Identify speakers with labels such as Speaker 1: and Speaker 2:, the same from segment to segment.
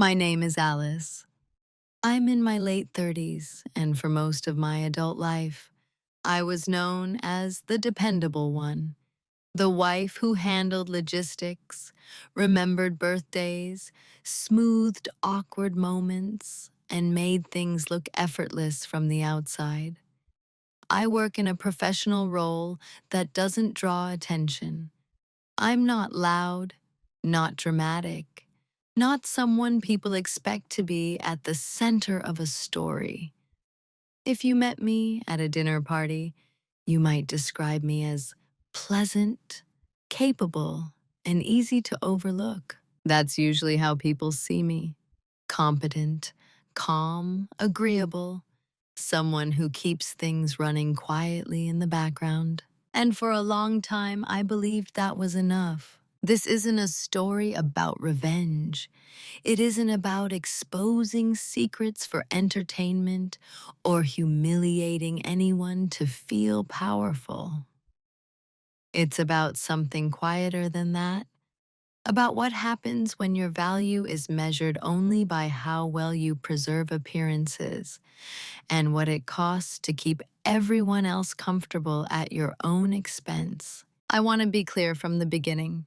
Speaker 1: My name is Alice. I'm in my late 30s, and for most of my adult life, I was known as the dependable one, the wife who handled logistics, remembered birthdays, smoothed awkward moments, and made things look effortless from the outside. I work in a professional role that doesn't draw attention. I'm not loud, not dramatic, not someone people expect to be at the center of a story. If you met me at a dinner party, you might describe me as pleasant, capable, and easy to overlook. That's usually how people see me. Competent, calm, agreeable, someone who keeps things running quietly in the background. And for a long time, I believed that was enough. This isn't a story about revenge. It isn't about exposing secrets for entertainment or humiliating anyone to feel powerful. It's about something quieter than that, about what happens when your value is measured only by how well you preserve appearances and what it costs to keep everyone else comfortable at your own expense. I want to be clear from the beginning.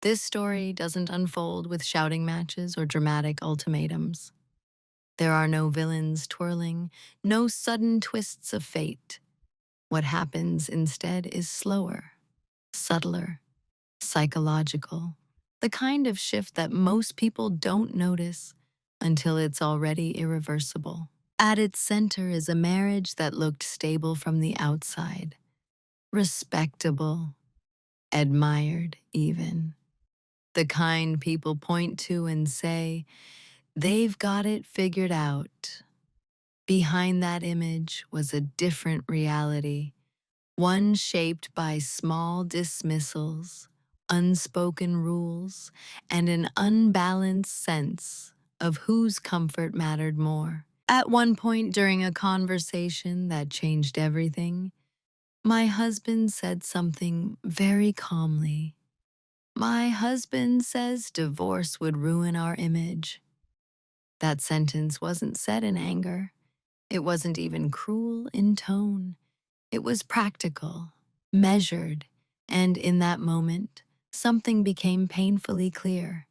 Speaker 1: This story doesn't unfold with shouting matches or dramatic ultimatums. There are no villains twirling, no sudden twists of fate. What happens instead is slower, subtler, psychological, the kind of shift that most people don't notice until it's already irreversible. At its center is a marriage that looked stable from the outside, respectable, admired even. The kind people point to and say, they've got it figured out. Behind that image was a different reality, one shaped by small dismissals, unspoken rules, and an unbalanced sense of whose comfort mattered more. At one point during a conversation that changed everything, my husband said something very calmly. My husband says divorce would ruin our image. That sentence wasn't said in anger. It wasn't even cruel in tone. It was practical, measured, and in that moment, something became painfully clear.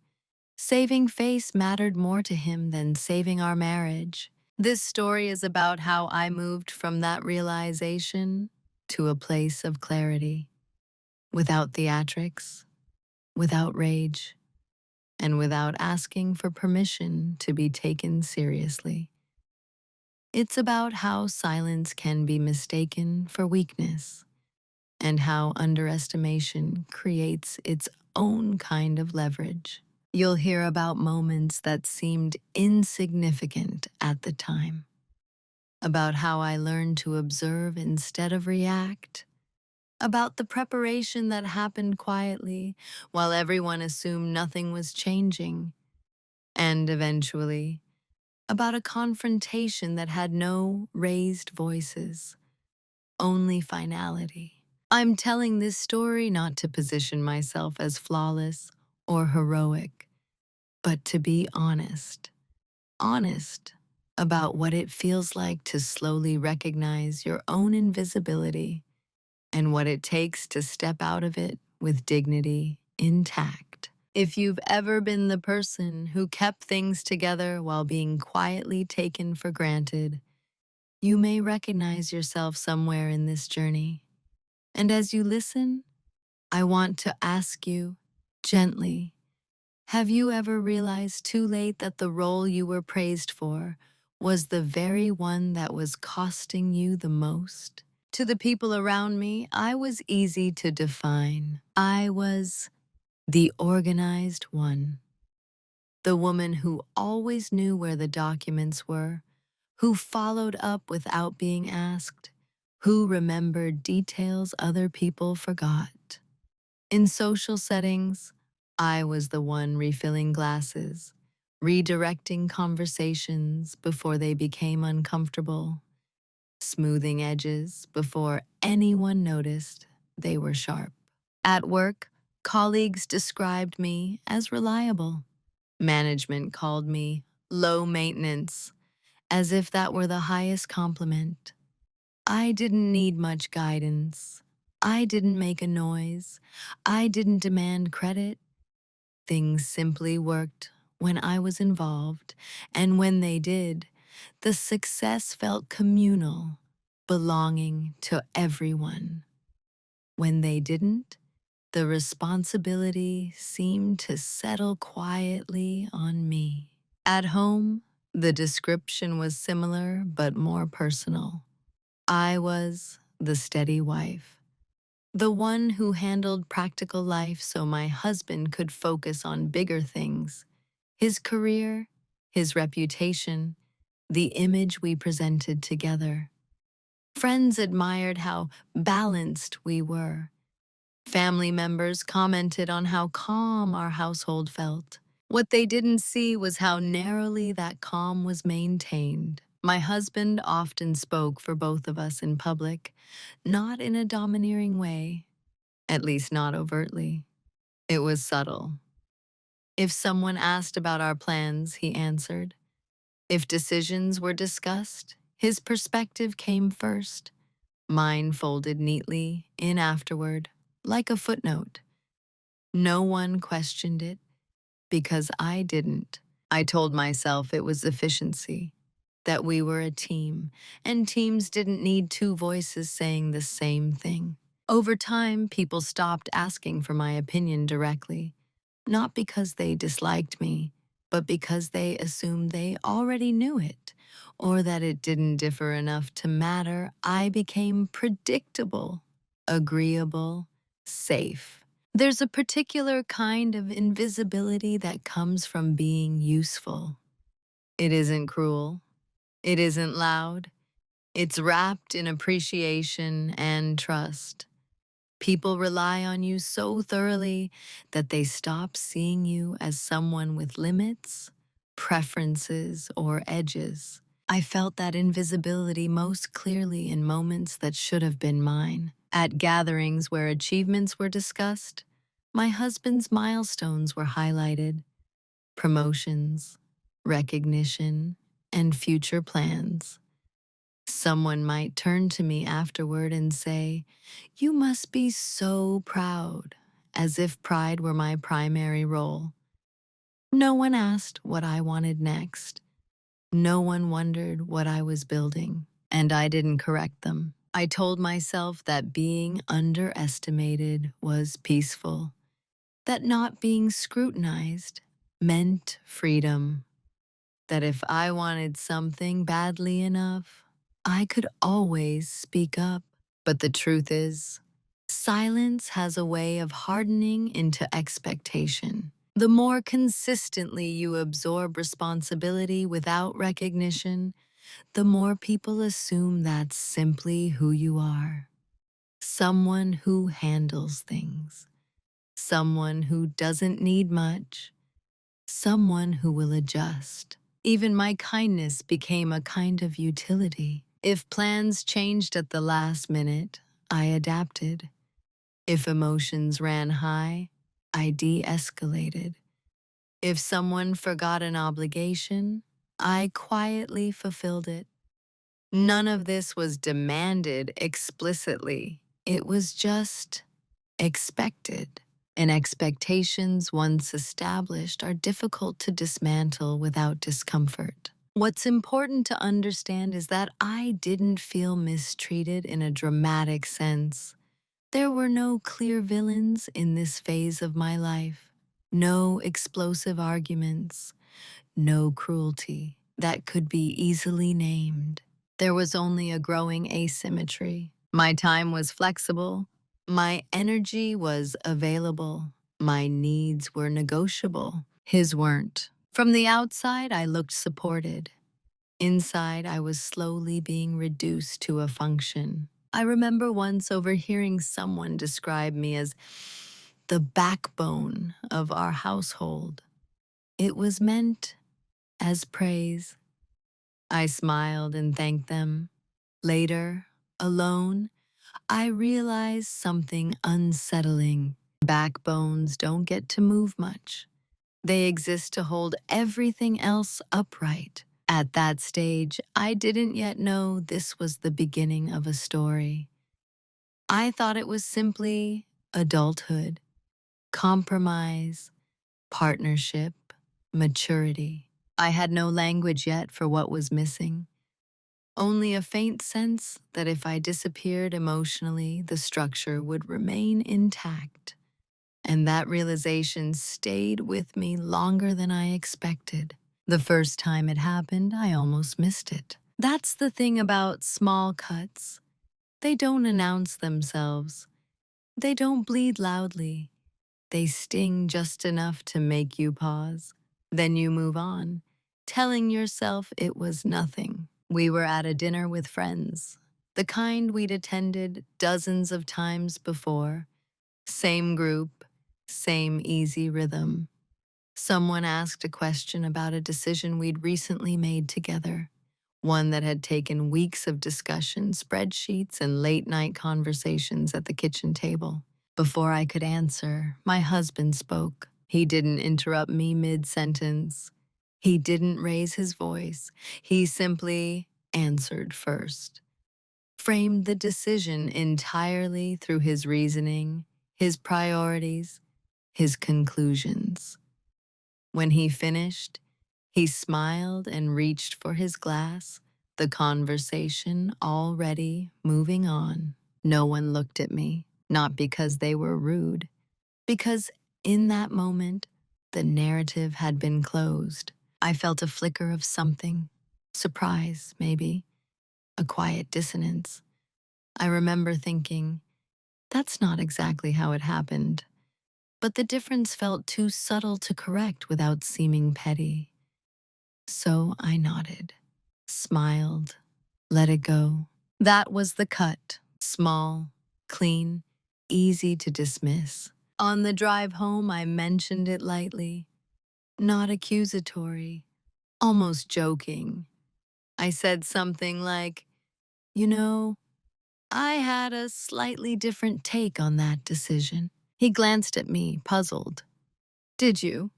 Speaker 1: Saving face mattered more to him than saving our marriage. This story is about how I moved from that realization to a place of clarity, without theatrics, without rage, and without asking for permission to be taken seriously. It's about how silence can be mistaken for weakness, and how underestimation creates its own kind of leverage. You'll hear about moments that seemed insignificant at the time, about how I learned to observe instead of react, about the preparation that happened quietly while everyone assumed nothing was changing, and eventually, about a confrontation that had no raised voices, only finality. I'm telling this story not to position myself as flawless or heroic, but to be honest. Honest about what it feels like to slowly recognize your own invisibility and what it takes to step out of it with dignity intact. If you've ever been the person who kept things together while being quietly taken for granted, you may recognize yourself somewhere in this journey. And as you listen, I want to ask you, gently, have you ever realized too late that the role you were praised for was the very one that was costing you the most? To the people around me, I was easy to define. I was the organized one, the woman who always knew where the documents were, who followed up without being asked, who remembered details other people forgot. In social settings, I was the one refilling glasses, redirecting conversations before they became uncomfortable, smoothing edges before anyone noticed they were sharp. At work, colleagues described me as reliable. Management called me low maintenance, as if that were the highest compliment. I didn't need much guidance. I didn't make a noise. I didn't demand credit. Things simply worked when I was involved, and when they did, the success felt communal, belonging to everyone. When they didn't, the responsibility seemed to settle quietly on me. At home, the description was similar but more personal. I was the steady wife, the one who handled practical life so my husband could focus on bigger things: his career, his reputation, the image we presented together. Friends admired how balanced we were. Family members commented on how calm our household felt. What they didn't see was how narrowly that calm was maintained. My husband often spoke for both of us in public, not in a domineering way, at least not overtly. It was subtle. If someone asked about our plans, he answered. If decisions were discussed, his perspective came first. Mine folded neatly in afterward, like a footnote. No one questioned it because I didn't. I told myself it was efficiency, that we were a team, and teams didn't need two voices saying the same thing. Over time, people stopped asking for my opinion directly, not because they disliked me, but because they assumed they already knew it, or that it didn't differ enough to matter. I became predictable, agreeable, safe. There's a particular kind of invisibility that comes from being useful. It isn't cruel. It isn't loud. It's wrapped in appreciation and trust. People rely on you so thoroughly that they stop seeing you as someone with limits, preferences, or edges. I felt that invisibility most clearly in moments that should have been mine. At gatherings where achievements were discussed, my husband's milestones were highlighted: promotions, recognition, and future plans. Someone might turn to me afterward and say, "You must be so proud," as if pride were my primary role. No one asked what I wanted next. No one wondered what I was building, and I didn't correct them. I told myself that being underestimated was peaceful, that not being scrutinized meant freedom, that if I wanted something badly enough, I could always speak up. But the truth is, silence has a way of hardening into expectation. The more consistently you absorb responsibility without recognition, the more people assume that's simply who you are. Someone who handles things. Someone who doesn't need much. Someone who will adjust. Even my kindness became a kind of utility. If plans changed at the last minute, I adapted. If emotions ran high, I de-escalated. If someone forgot an obligation, I quietly fulfilled it. None of this was demanded explicitly. It was just expected. And expectations once established are difficult to dismantle without discomfort. What's important to understand is that I didn't feel mistreated in a dramatic sense. There were no clear villains in this phase of my life, no explosive arguments, no cruelty that could be easily named. There was only a growing asymmetry. My time was flexible, my energy was available, my needs were negotiable, his weren't. From the outside, I looked supported. Inside, I was slowly being reduced to a function. I remember once overhearing someone describe me as the backbone of our household. It was meant as praise. I smiled and thanked them. Later, alone, I realized something unsettling. Backbones don't get to move much. They exist to hold everything else upright. At that stage, I didn't yet know this was the beginning of a story. I thought it was simply adulthood, compromise, partnership, maturity. I had no language yet for what was missing, only a faint sense that if I disappeared emotionally, the structure would remain intact. And that realization stayed with me longer than I expected. The first time it happened, I almost missed it. That's the thing about small cuts. They don't announce themselves. They don't bleed loudly. They sting just enough to make you pause. Then you move on, telling yourself it was nothing. We were at a dinner with friends, the kind we'd attended dozens of times before. Same group, same easy rhythm. Someone asked a question about a decision we'd recently made together, one that had taken weeks of discussion, spreadsheets, and late-night conversations at the kitchen table. Before I could answer, my husband spoke. He didn't interrupt me mid-sentence. He didn't raise his voice. He simply answered first, framed the decision entirely through his reasoning, his priorities, his conclusions. When he finished, he smiled and reached for his glass, the conversation already moving on. No one looked at me, not because they were rude, because in that moment, the narrative had been closed. I felt a flicker of something, surprise, maybe, a quiet dissonance. I remember thinking, that's not exactly how it happened. But the difference felt too subtle to correct without seeming petty. So I nodded, smiled, let it go. That was the cut. Small, clean, easy to dismiss. On the drive home, I mentioned it lightly, not accusatory, almost joking. I said something like, you know, I had a slightly different take on that decision. He glanced at me, puzzled. Did you?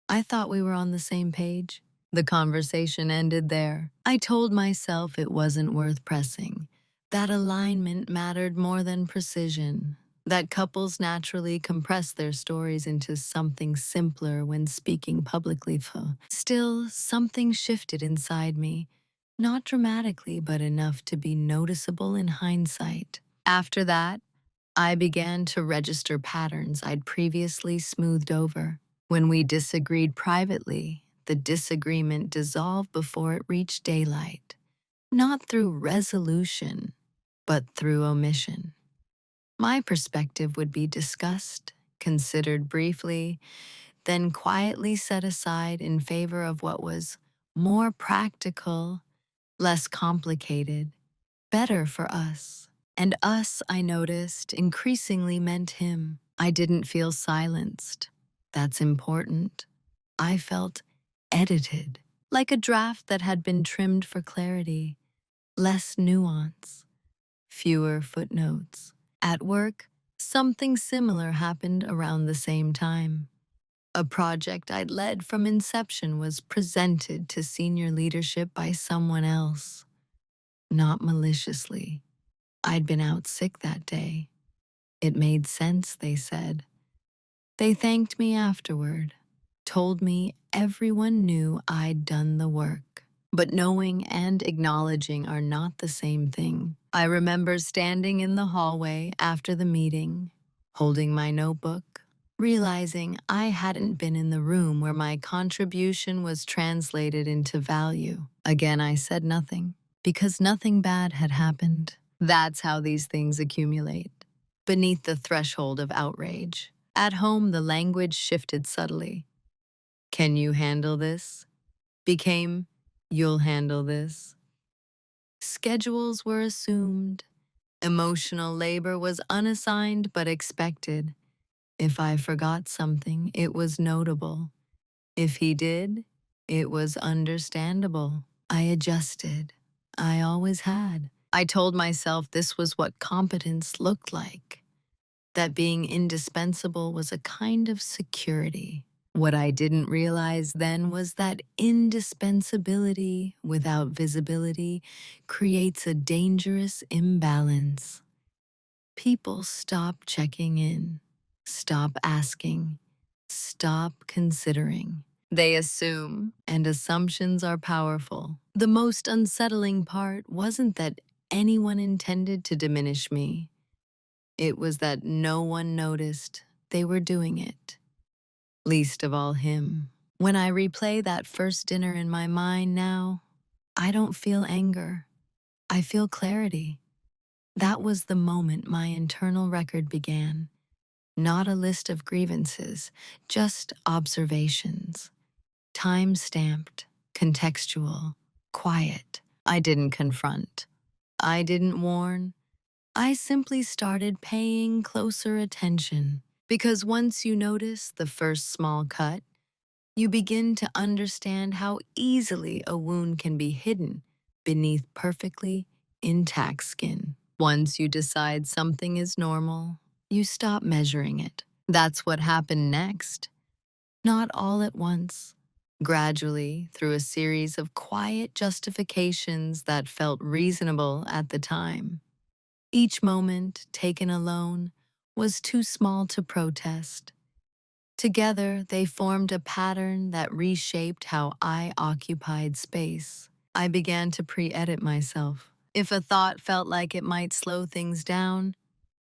Speaker 1: I thought we were on the same page. The conversation ended there. I told myself it wasn't worth pressing, that alignment mattered more than precision, that couples naturally compress their stories into something simpler when speaking publicly. Still, something shifted inside me, not dramatically, but enough to be noticeable in hindsight. After that, I began to register patterns I'd previously smoothed over. When we disagreed privately, the disagreement dissolved before it reached daylight, not through resolution, but through omission. My perspective would be discussed, considered briefly, then quietly set aside in favor of what was more practical, less complicated, better for us. And us, I noticed, increasingly meant him. I didn't feel silenced. That's important. I felt edited, like a draft that had been trimmed for clarity, less nuance, fewer footnotes. At work, something similar happened around the same time. A project I'd led from inception was presented to senior leadership by someone else, not maliciously. I'd been out sick that day. It made sense, they said. They thanked me afterward, told me everyone knew I'd done the work. But knowing and acknowledging are not the same thing. I remember standing in the hallway after the meeting, holding my notebook, realizing I hadn't been in the room where my contribution was translated into value. Again, I said nothing, because nothing bad had happened. That's how these things accumulate, beneath the threshold of outrage. At home, the language shifted subtly. Can you handle this? Became, you'll handle this. Schedules were assumed. Emotional labor was unassigned but expected. If I forgot something, it was notable. If he did, it was understandable. I adjusted. I always had. I told myself this was what competence looked like, that being indispensable was a kind of security. What I didn't realize then was that indispensability without visibility creates a dangerous imbalance. People stop checking in, stop asking, stop considering. They assume, and assumptions are powerful. The most unsettling part wasn't that anyone intended to diminish me. It was that no one noticed they were doing it, least of all him. When I replay that first dinner in my mind now, I don't feel anger. I feel clarity. That was the moment my internal record began. Not a list of grievances, just observations. Time-stamped, contextual, quiet. I didn't confront. I didn't warn. I simply started paying closer attention. Because once you notice the first small cut, you begin to understand how easily a wound can be hidden beneath perfectly intact skin. Once you decide something is normal, you stop measuring it. That's what happened next. Not all at once. Gradually, through a series of quiet justifications that felt reasonable at the time. Each moment, taken alone, was too small to protest. Together, they formed a pattern that reshaped how I occupied space. I began to pre-edit myself. If a thought felt like it might slow things down,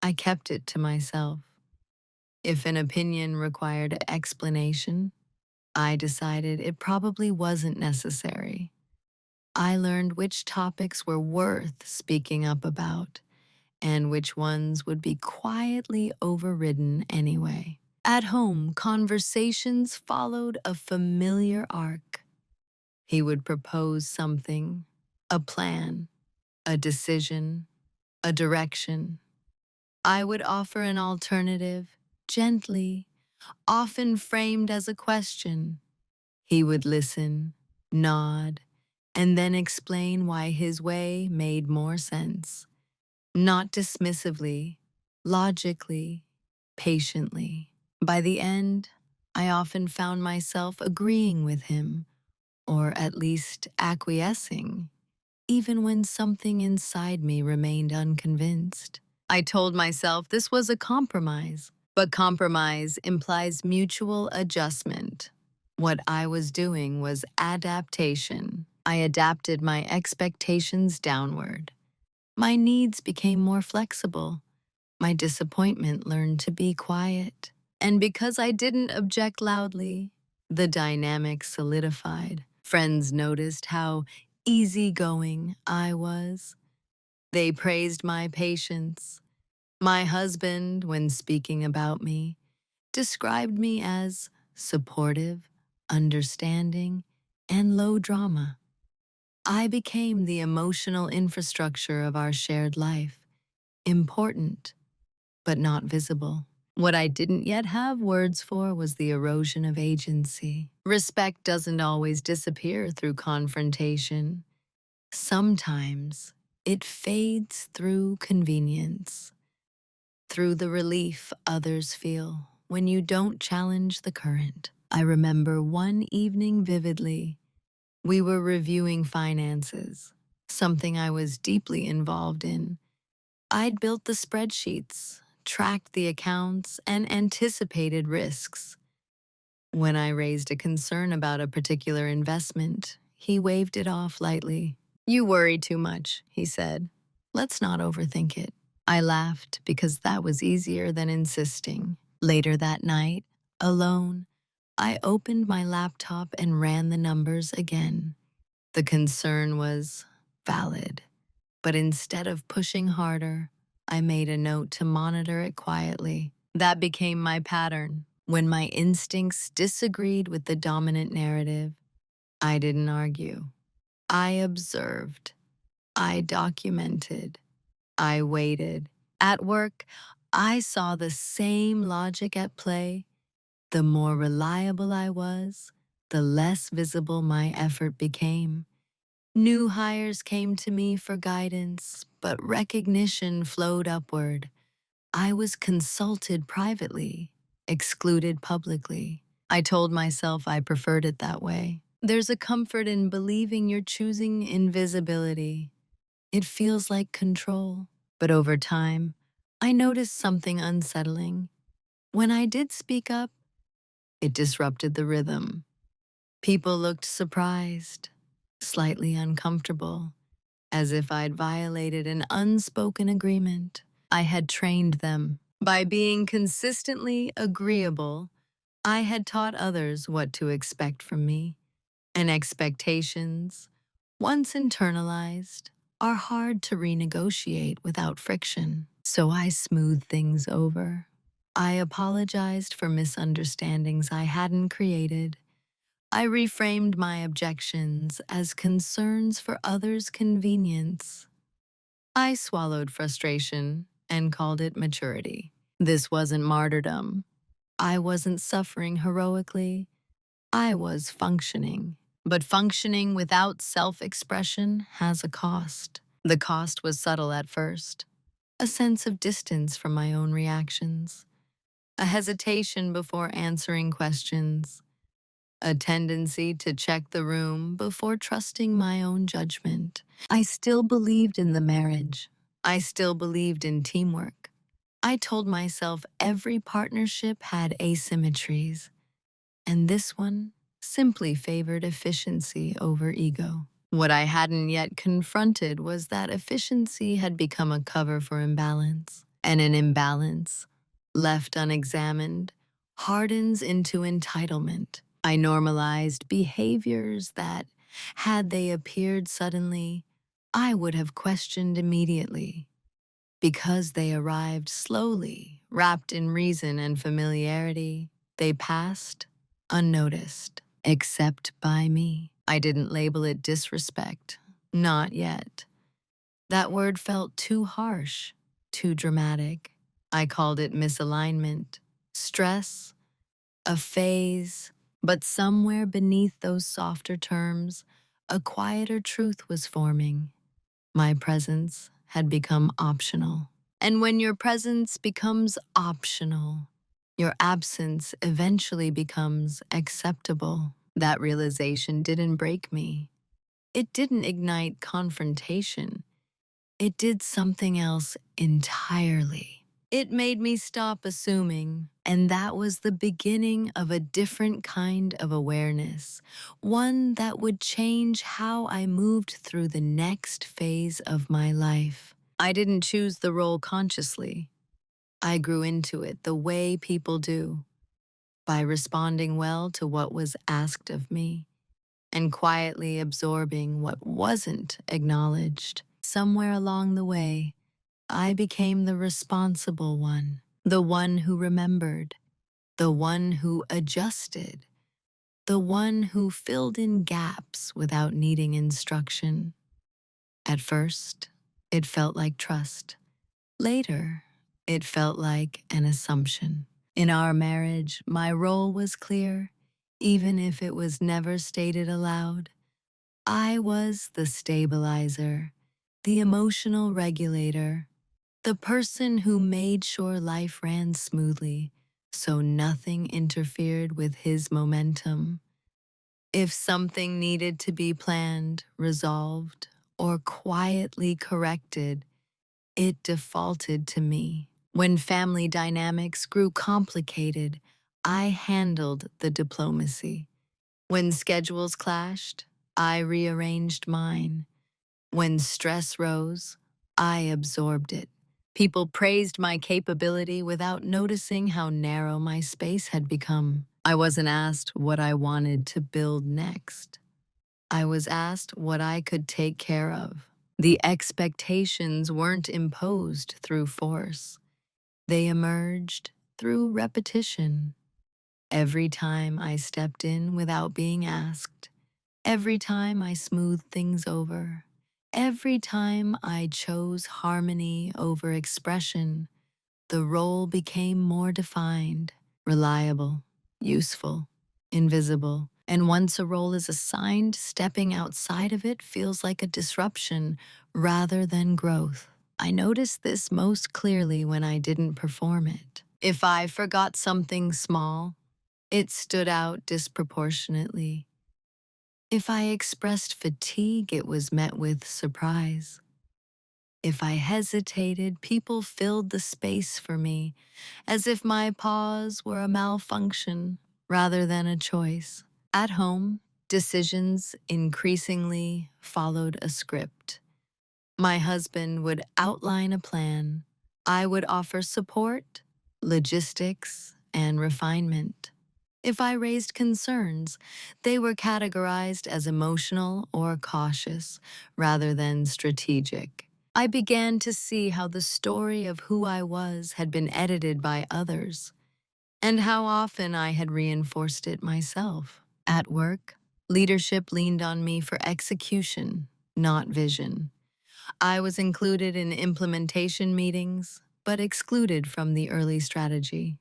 Speaker 1: I kept it to myself. If an opinion required explanation, I decided it probably wasn't necessary. I learned which topics were worth speaking up about and which ones would be quietly overridden anyway. At home, conversations followed a familiar arc. He would propose something, a plan, a decision, a direction. I would offer an alternative, gently, often framed as a question. He would listen, nod, and then explain why his way made more sense. Not dismissively, logically, patiently. By the end, I often found myself agreeing with him, or at least acquiescing, even when something inside me remained unconvinced. I told myself this was a compromise, but compromise implies mutual adjustment. What I was doing was adaptation. I adapted my expectations downward. My needs became more flexible. My disappointment learned to be quiet. And because I didn't object loudly, the dynamic solidified. Friends noticed how easygoing I was. They praised my patience. My husband, when speaking about me, described me as supportive, understanding, and low drama. I became the emotional infrastructure of our shared life, important, but not visible. What I didn't yet have words for was the erosion of agency. Respect doesn't always disappear through confrontation. Sometimes it fades through convenience, through the relief others feel when you don't challenge the current. I remember one evening vividly. We were reviewing finances, something I was deeply involved in. I'd built the spreadsheets, tracked the accounts, and anticipated risks. When I raised a concern about a particular investment, he waved it off lightly. "You worry too much," he said. "Let's not overthink it." I laughed because that was easier than insisting. Later that night, alone, I opened my laptop and ran the numbers again. The concern was valid, but instead of pushing harder, I made a note to monitor it quietly. That became my pattern. When my instincts disagreed with the dominant narrative, I didn't argue. I observed. I documented. I waited. At work, I saw the same logic at play. The more reliable I was, the less visible my effort became. New hires came to me for guidance, but recognition flowed upward. I was consulted privately, excluded publicly. I told myself I preferred it that way. There's a comfort in believing you're choosing invisibility. It feels like control. But over time, I noticed something unsettling. When I did speak up, it disrupted the rhythm. People looked surprised, slightly uncomfortable, as if I'd violated an unspoken agreement. I had trained them. By being consistently agreeable, I had taught others what to expect from me, and expectations, once internalized, are hard to renegotiate without friction. So I smoothed things over. I apologized for misunderstandings I hadn't created. I reframed my objections as concerns for others' convenience. I swallowed frustration and called it maturity. This wasn't martyrdom. I wasn't suffering heroically. I was functioning. But functioning without self-expression has a cost. The cost was subtle at first. A sense of distance from my own reactions. A hesitation before answering questions. A tendency to check the room before trusting my own judgment. I still believed in the marriage. I still believed in teamwork. I told myself every partnership had asymmetries, and this one simply favored efficiency over ego. What I hadn't yet confronted was that efficiency had become a cover for imbalance, and an imbalance, left unexamined, hardens into entitlement. I normalized behaviors that, had they appeared suddenly, I would have questioned immediately. Because they arrived slowly, wrapped in reason and familiarity, they passed unnoticed, except by me. I didn't label it disrespect. Not yet. That word felt too harsh, too dramatic. I called it misalignment, stress, a phase. But somewhere beneath those softer terms, a quieter truth was forming. My presence had become optional. And when your presence becomes optional, your absence eventually becomes acceptable. That realization didn't break me. It didn't ignite confrontation. It did something else entirely. It made me stop assuming, and that was the beginning of a different kind of awareness, one that would change how I moved through the next phase of my life. I didn't choose the role consciously. I grew into it the way people do, by responding well to what was asked of me and quietly absorbing what wasn't acknowledged. Somewhere along the way, I became the responsible one, the one who remembered, the one who adjusted, the one who filled in gaps without needing instruction. At first, it felt like trust. Later, it felt like an assumption. In our marriage, my role was clear, even if it was never stated aloud. I was the stabilizer, the emotional regulator, the person who made sure life ran smoothly so nothing interfered with his momentum. If something needed to be planned, resolved, or quietly corrected, it defaulted to me. When family dynamics grew complicated, I handled the diplomacy. When schedules clashed, I rearranged mine. When stress rose, I absorbed it. People praised my capability without noticing how narrow my space had become. I wasn't asked what I wanted to build next. I was asked what I could take care of. The expectations weren't imposed through force. They emerged through repetition. Every time I stepped in without being asked, every time I smoothed things over, every time I chose harmony over expression, the role became more defined, reliable, useful, invisible. And once a role is assigned, stepping outside of it feels like a disruption rather than growth. I noticed this most clearly when I didn't perform it. If I forgot something small, It stood out disproportionately. If I expressed fatigue, it was met with surprise. If I hesitated, people filled the space for me, as if my pause were a malfunction rather than a choice. At home, decisions increasingly followed a script. My husband would outline a plan. I would offer support, logistics, and refinement. If I raised concerns, they were categorized as emotional or cautious rather than strategic. I began to see how the story of who I was had been edited by others, and how often I had reinforced it myself. At work, leadership leaned on me for execution, not vision. I was included in implementation meetings, but excluded from the early strategy.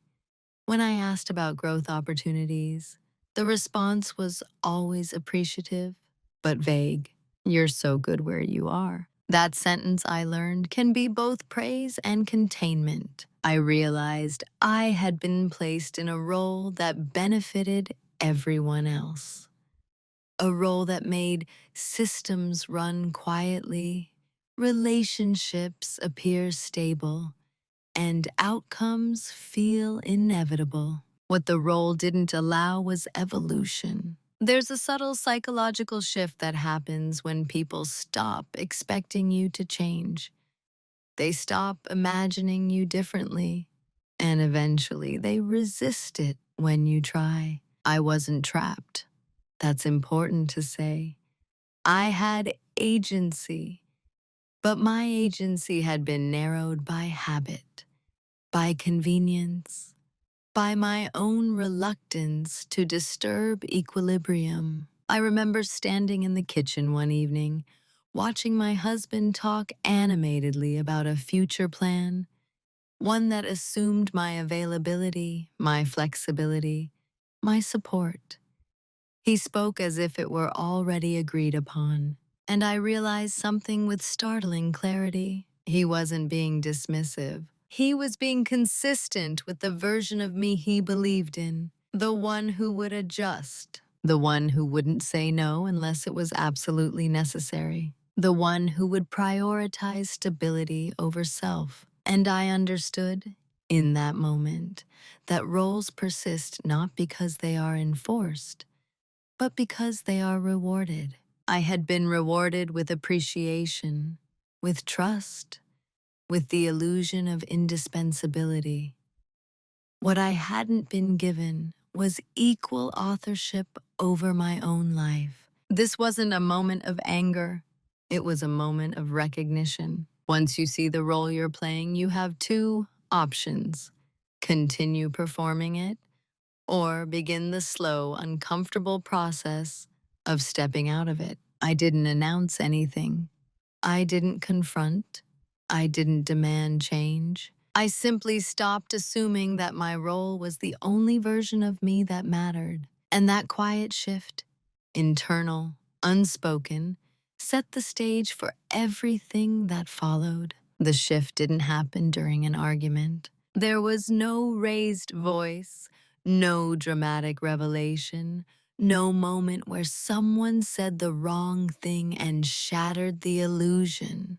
Speaker 1: When I asked about growth opportunities, the response was always appreciative, but vague. You're so good where you are. That sentence, I learned, can be both praise and containment. I realized I had been placed in a role that benefited everyone else. A role that made systems run quietly, relationships appear stable, and outcomes feel inevitable. What the role didn't allow was evolution. There's a subtle psychological shift that happens when people stop expecting you to change. They stop imagining you differently, and eventually they resist it when you try. I wasn't trapped. That's important to say. I had agency, but my agency had been narrowed by habit, by convenience, by my own reluctance to disturb equilibrium. I remember standing in the kitchen one evening, watching my husband talk animatedly about a future plan, one that assumed my availability, my flexibility, my support. He spoke as if it were already agreed upon, and I realized something with startling clarity. He wasn't being dismissive. He was being consistent with the version of me he believed in, the one who would adjust, the one who wouldn't say no unless it was absolutely necessary, the one who would prioritize stability over self. And I understood, in that moment, that roles persist not because they are enforced, but because they are rewarded. I had been rewarded with appreciation, with trust, with the illusion of indispensability. What I hadn't been given was equal authorship over my own life. This wasn't a moment of anger. It was a moment of recognition. Once you see the role you're playing, you have two options: continue performing it, or begin the slow, uncomfortable process of stepping out of it. I didn't announce anything. I didn't confront. I didn't demand change. I simply stopped assuming that my role was the only version of me that mattered. And that quiet shift, internal, unspoken, set the stage for everything that followed. The shift didn't happen during an argument. There was no raised voice, no dramatic revelation, no moment where someone said the wrong thing and shattered the illusion.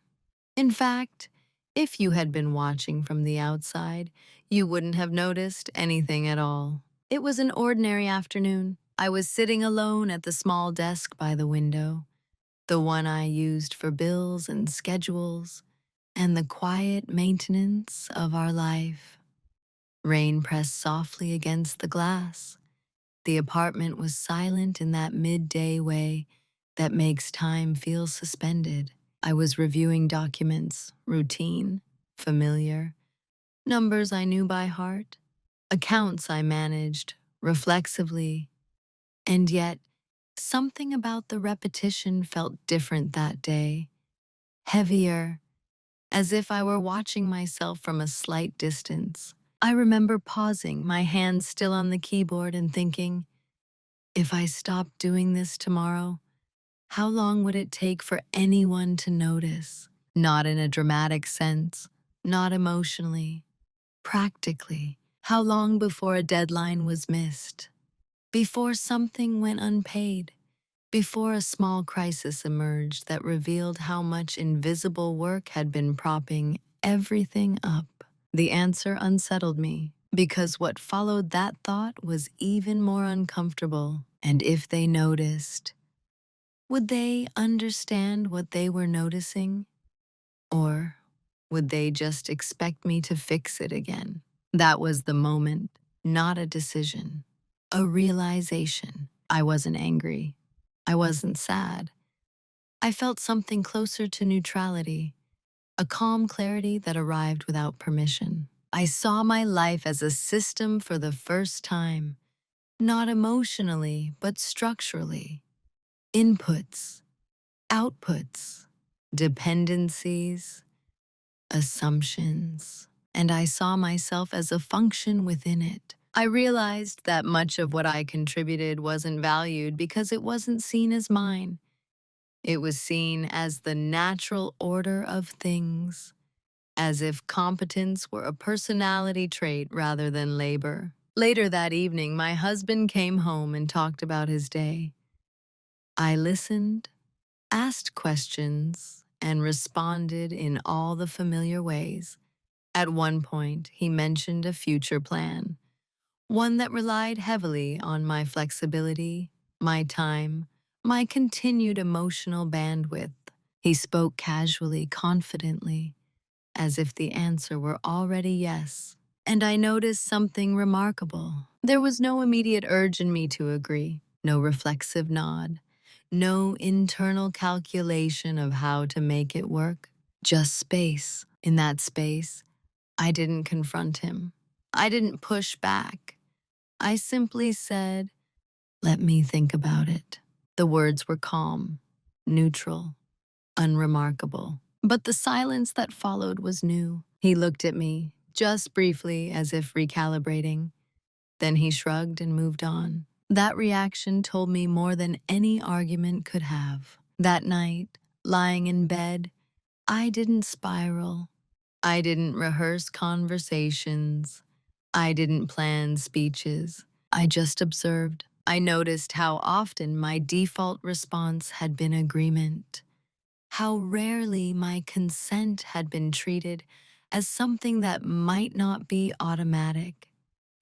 Speaker 1: In fact, if you had been watching from the outside, you wouldn't have noticed anything at all. It was an ordinary afternoon. I was sitting alone at the small desk by the window, the one I used for bills and schedules, and the quiet maintenance of our life. Rain pressed softly against the glass. The apartment was silent in that midday way that makes time feel suspended. I was reviewing documents, routine, familiar, numbers I knew by heart, accounts I managed reflexively, and yet something about the repetition felt different that day, heavier, as if I were watching myself from a slight distance. I remember pausing, my hands still on the keyboard, and thinking, if I stopped doing this tomorrow, how long would it take for anyone to notice? Not in a dramatic sense, not emotionally, practically. How long before a deadline was missed? before something went unpaid, before a small crisis emerged that revealed how much invisible work had been propping everything up. The answer unsettled me, because what followed that thought was even more uncomfortable. And if they noticed, would they understand what they were noticing? Or would they just expect me to fix it again? That was the moment, not a decision, a realization. I wasn't angry. I wasn't sad. I felt something closer to neutrality, a calm clarity that arrived without permission. I saw my life as a system for the first time, not emotionally, but structurally. Inputs, outputs, dependencies, assumptions, and I saw myself as a function within it. I realized that much of what I contributed wasn't valued because it wasn't seen as mine. It was seen as the natural order of things, as if competence were a personality trait rather than labor. Later that evening, my husband came home and talked about his day. I listened, asked questions, and responded in all the familiar ways. At one point, he mentioned a future plan, one that relied heavily on my flexibility, my time, my continued emotional bandwidth. He spoke casually, confidently, as if the answer were already yes. And I noticed something remarkable. There was no immediate urge in me to agree, no reflexive nod, no internal calculation of how to make it work. Just space. In that space, I didn't confront him. I didn't push back. I simply said, "Let me think about it." The words were calm, neutral, unremarkable. But the silence that followed was new. He looked at me, just briefly, as if recalibrating. Then he shrugged and moved on. That reaction told me more than any argument could have. That night, lying in bed, I didn't spiral. I didn't rehearse conversations. I didn't plan speeches. I just observed. I noticed how often my default response had been agreement, how rarely my consent had been treated as something that might not be automatic,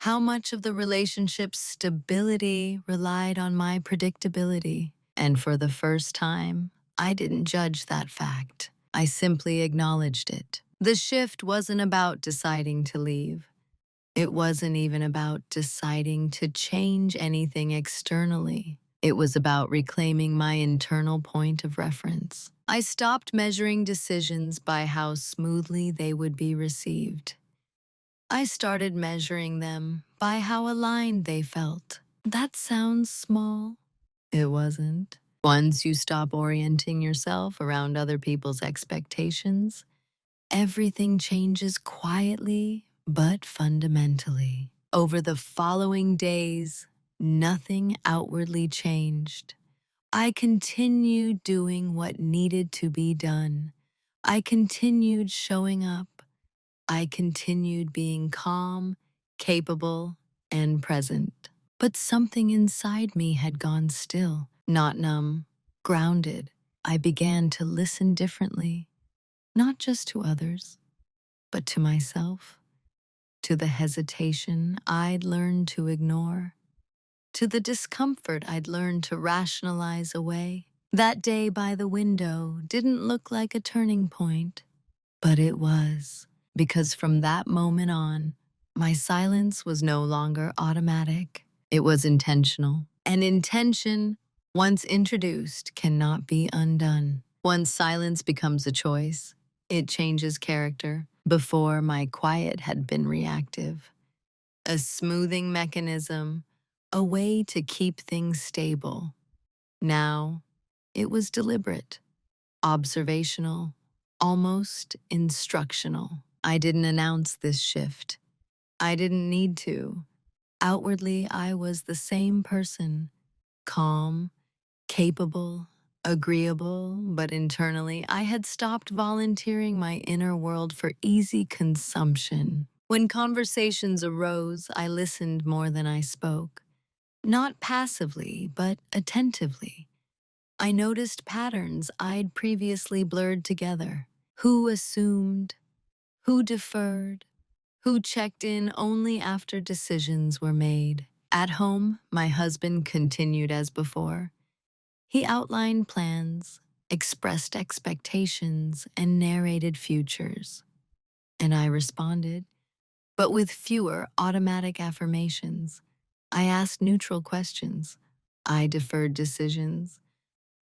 Speaker 1: how much of the relationship's stability relied on my predictability. And for the first time, I didn't judge that fact. I simply acknowledged it. The shift wasn't about deciding to leave. It wasn't even about deciding to change anything externally. It was about reclaiming my internal point of reference. I stopped measuring decisions by how smoothly they would be received. I started measuring them by how aligned they felt. That sounds small. It wasn't. Once you stop orienting yourself around other people's expectations, everything changes quietly but fundamentally. Over the following days, nothing outwardly changed. I continued doing what needed to be done. I continued showing up. I continued being calm, capable, and present. But something inside me had gone still, not numb, grounded. I began to listen differently, not just to others, but to myself, to the hesitation I'd learned to ignore, to the discomfort I'd learned to rationalize away. That day by the window didn't look like a turning point, but it was, because from that moment on, my silence was no longer automatic. It was intentional. And intention, once introduced, cannot be undone. Once silence becomes a choice, it changes character. Before, my quiet had been reactive, a smoothing mechanism, a way to keep things stable. Now, it was deliberate, observational, almost instructional. I didn't announce this shift. I didn't need to. Outwardly, I was the same person, calm, capable, agreeable, but internally, I had stopped volunteering my inner world for easy consumption. When conversations arose, I listened more than I spoke. not passively, but attentively. I noticed patterns I'd previously blurred together. Who assumed, who deferred, who checked in only after decisions were made. At home, my husband continued as before. He outlined plans, expressed expectations, and narrated futures. And I responded, but with fewer automatic affirmations. I asked neutral questions. I deferred decisions.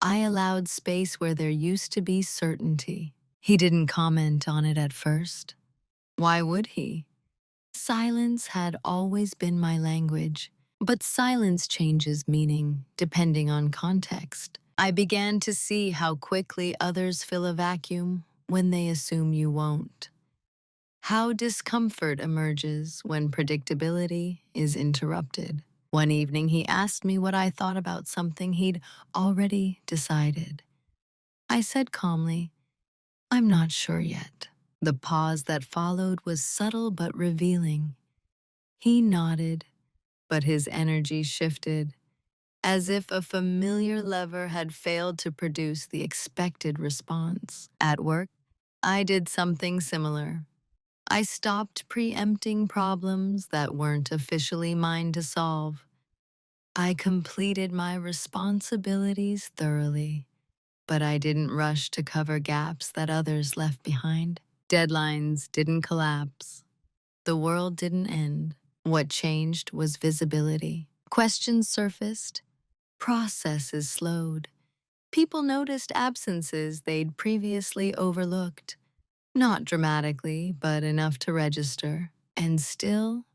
Speaker 1: I allowed space where there used to be certainty. He didn't comment on it at first. Why would he? Silence had always been my language, but silence changes meaning depending on context. I began to see how quickly others fill a vacuum when they assume you won't. How discomfort emerges when predictability is interrupted. One evening, he asked me what I thought about something he'd already decided. I said calmly, "I'm not sure yet." The pause that followed was subtle but revealing. He nodded, but his energy shifted, as if a familiar lever had failed to produce the expected response. At work, I did something similar. I stopped preempting problems that weren't officially mine to solve. I completed my responsibilities thoroughly, but I didn't rush to cover gaps that others left behind. Deadlines didn't collapse. The world didn't end. What changed was visibility. Questions surfaced, processes slowed. People noticed absences they'd previously overlooked. Not dramatically, but enough to register. And still,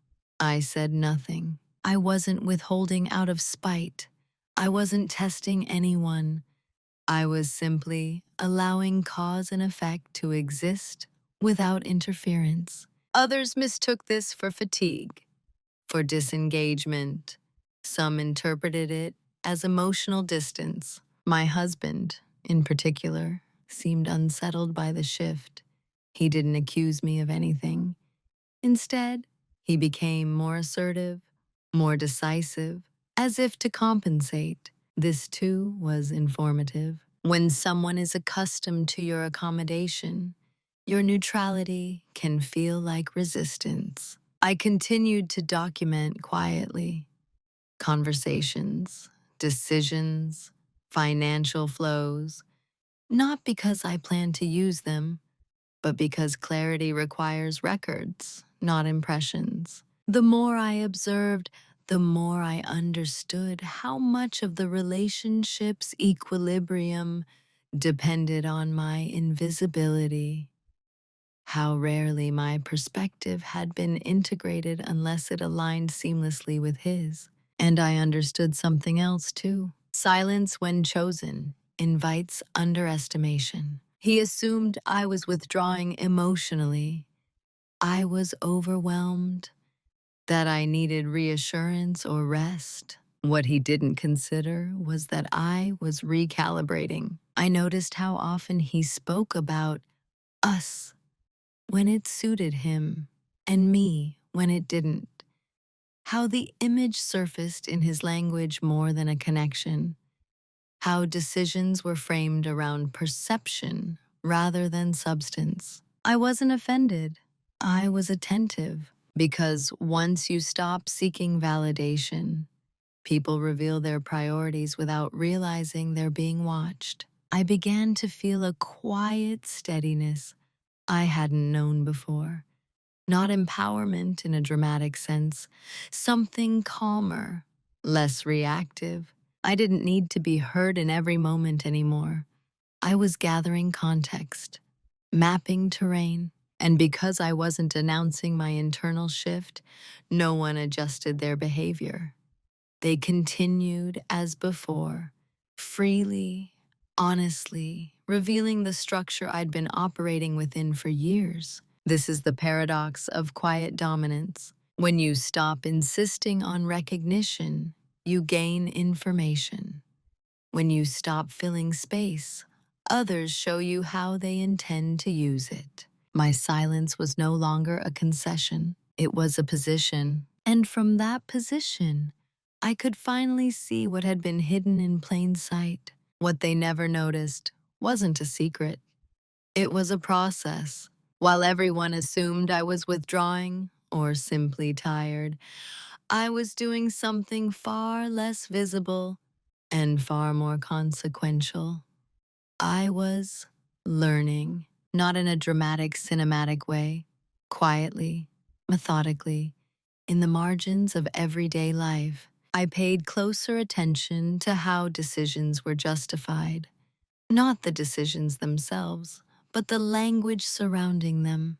Speaker 1: I said nothing. I wasn't withholding out of spite. I wasn't testing anyone. I was simply allowing cause and effect to exist without interference. Others mistook this for fatigue, for disengagement. Some interpreted it as emotional distance. My husband, in particular, seemed unsettled by the shift. He didn't accuse me of anything. Instead, he became more assertive, more decisive, as if to compensate. This too was informative. When someone is accustomed to your accommodation, your neutrality can feel like resistance. I continued to document quietly conversations, decisions, financial flows, not because I plan to use them, but because clarity requires records, not impressions. The more I observed, the more I understood how much of the relationship's equilibrium depended on my invisibility, how rarely my perspective had been integrated unless it aligned seamlessly with his. And I understood something else too. Silence, when chosen, invites underestimation. He assumed I was withdrawing emotionally. I was overwhelmed, that I needed reassurance or rest. What he didn't consider was that I was recalibrating. I noticed how often he spoke about us when it suited him and me when it didn't. How the image surfaced in his language more than a connection. How decisions were framed around perception rather than substance. I wasn't offended. I was attentive. Because once you stop seeking validation, people reveal their priorities without realizing they're being watched. I began to feel a quiet steadiness I hadn't known before. Not empowerment in a dramatic sense, something calmer, less reactive. I didn't need to be heard in every moment anymore. I was gathering context, mapping terrain, and because I wasn't announcing my internal shift, no one adjusted their behavior. They continued as before, freely, honestly, revealing the structure I'd been operating within for years. This is the paradox of quiet dominance. When you stop insisting on recognition, you gain information. When you stop filling space, others show you how they intend to use it. My silence was no longer a concession, it was a position. And from that position, I could finally see what had been hidden in plain sight. What they never noticed wasn't a secret. It was a process. While everyone assumed I was withdrawing or simply tired, I was doing something far less visible and far more consequential. I was learning, not in a dramatic, cinematic way, quietly, methodically, in the margins of everyday life. I paid closer attention to how decisions were justified, not the decisions themselves, but the language surrounding them.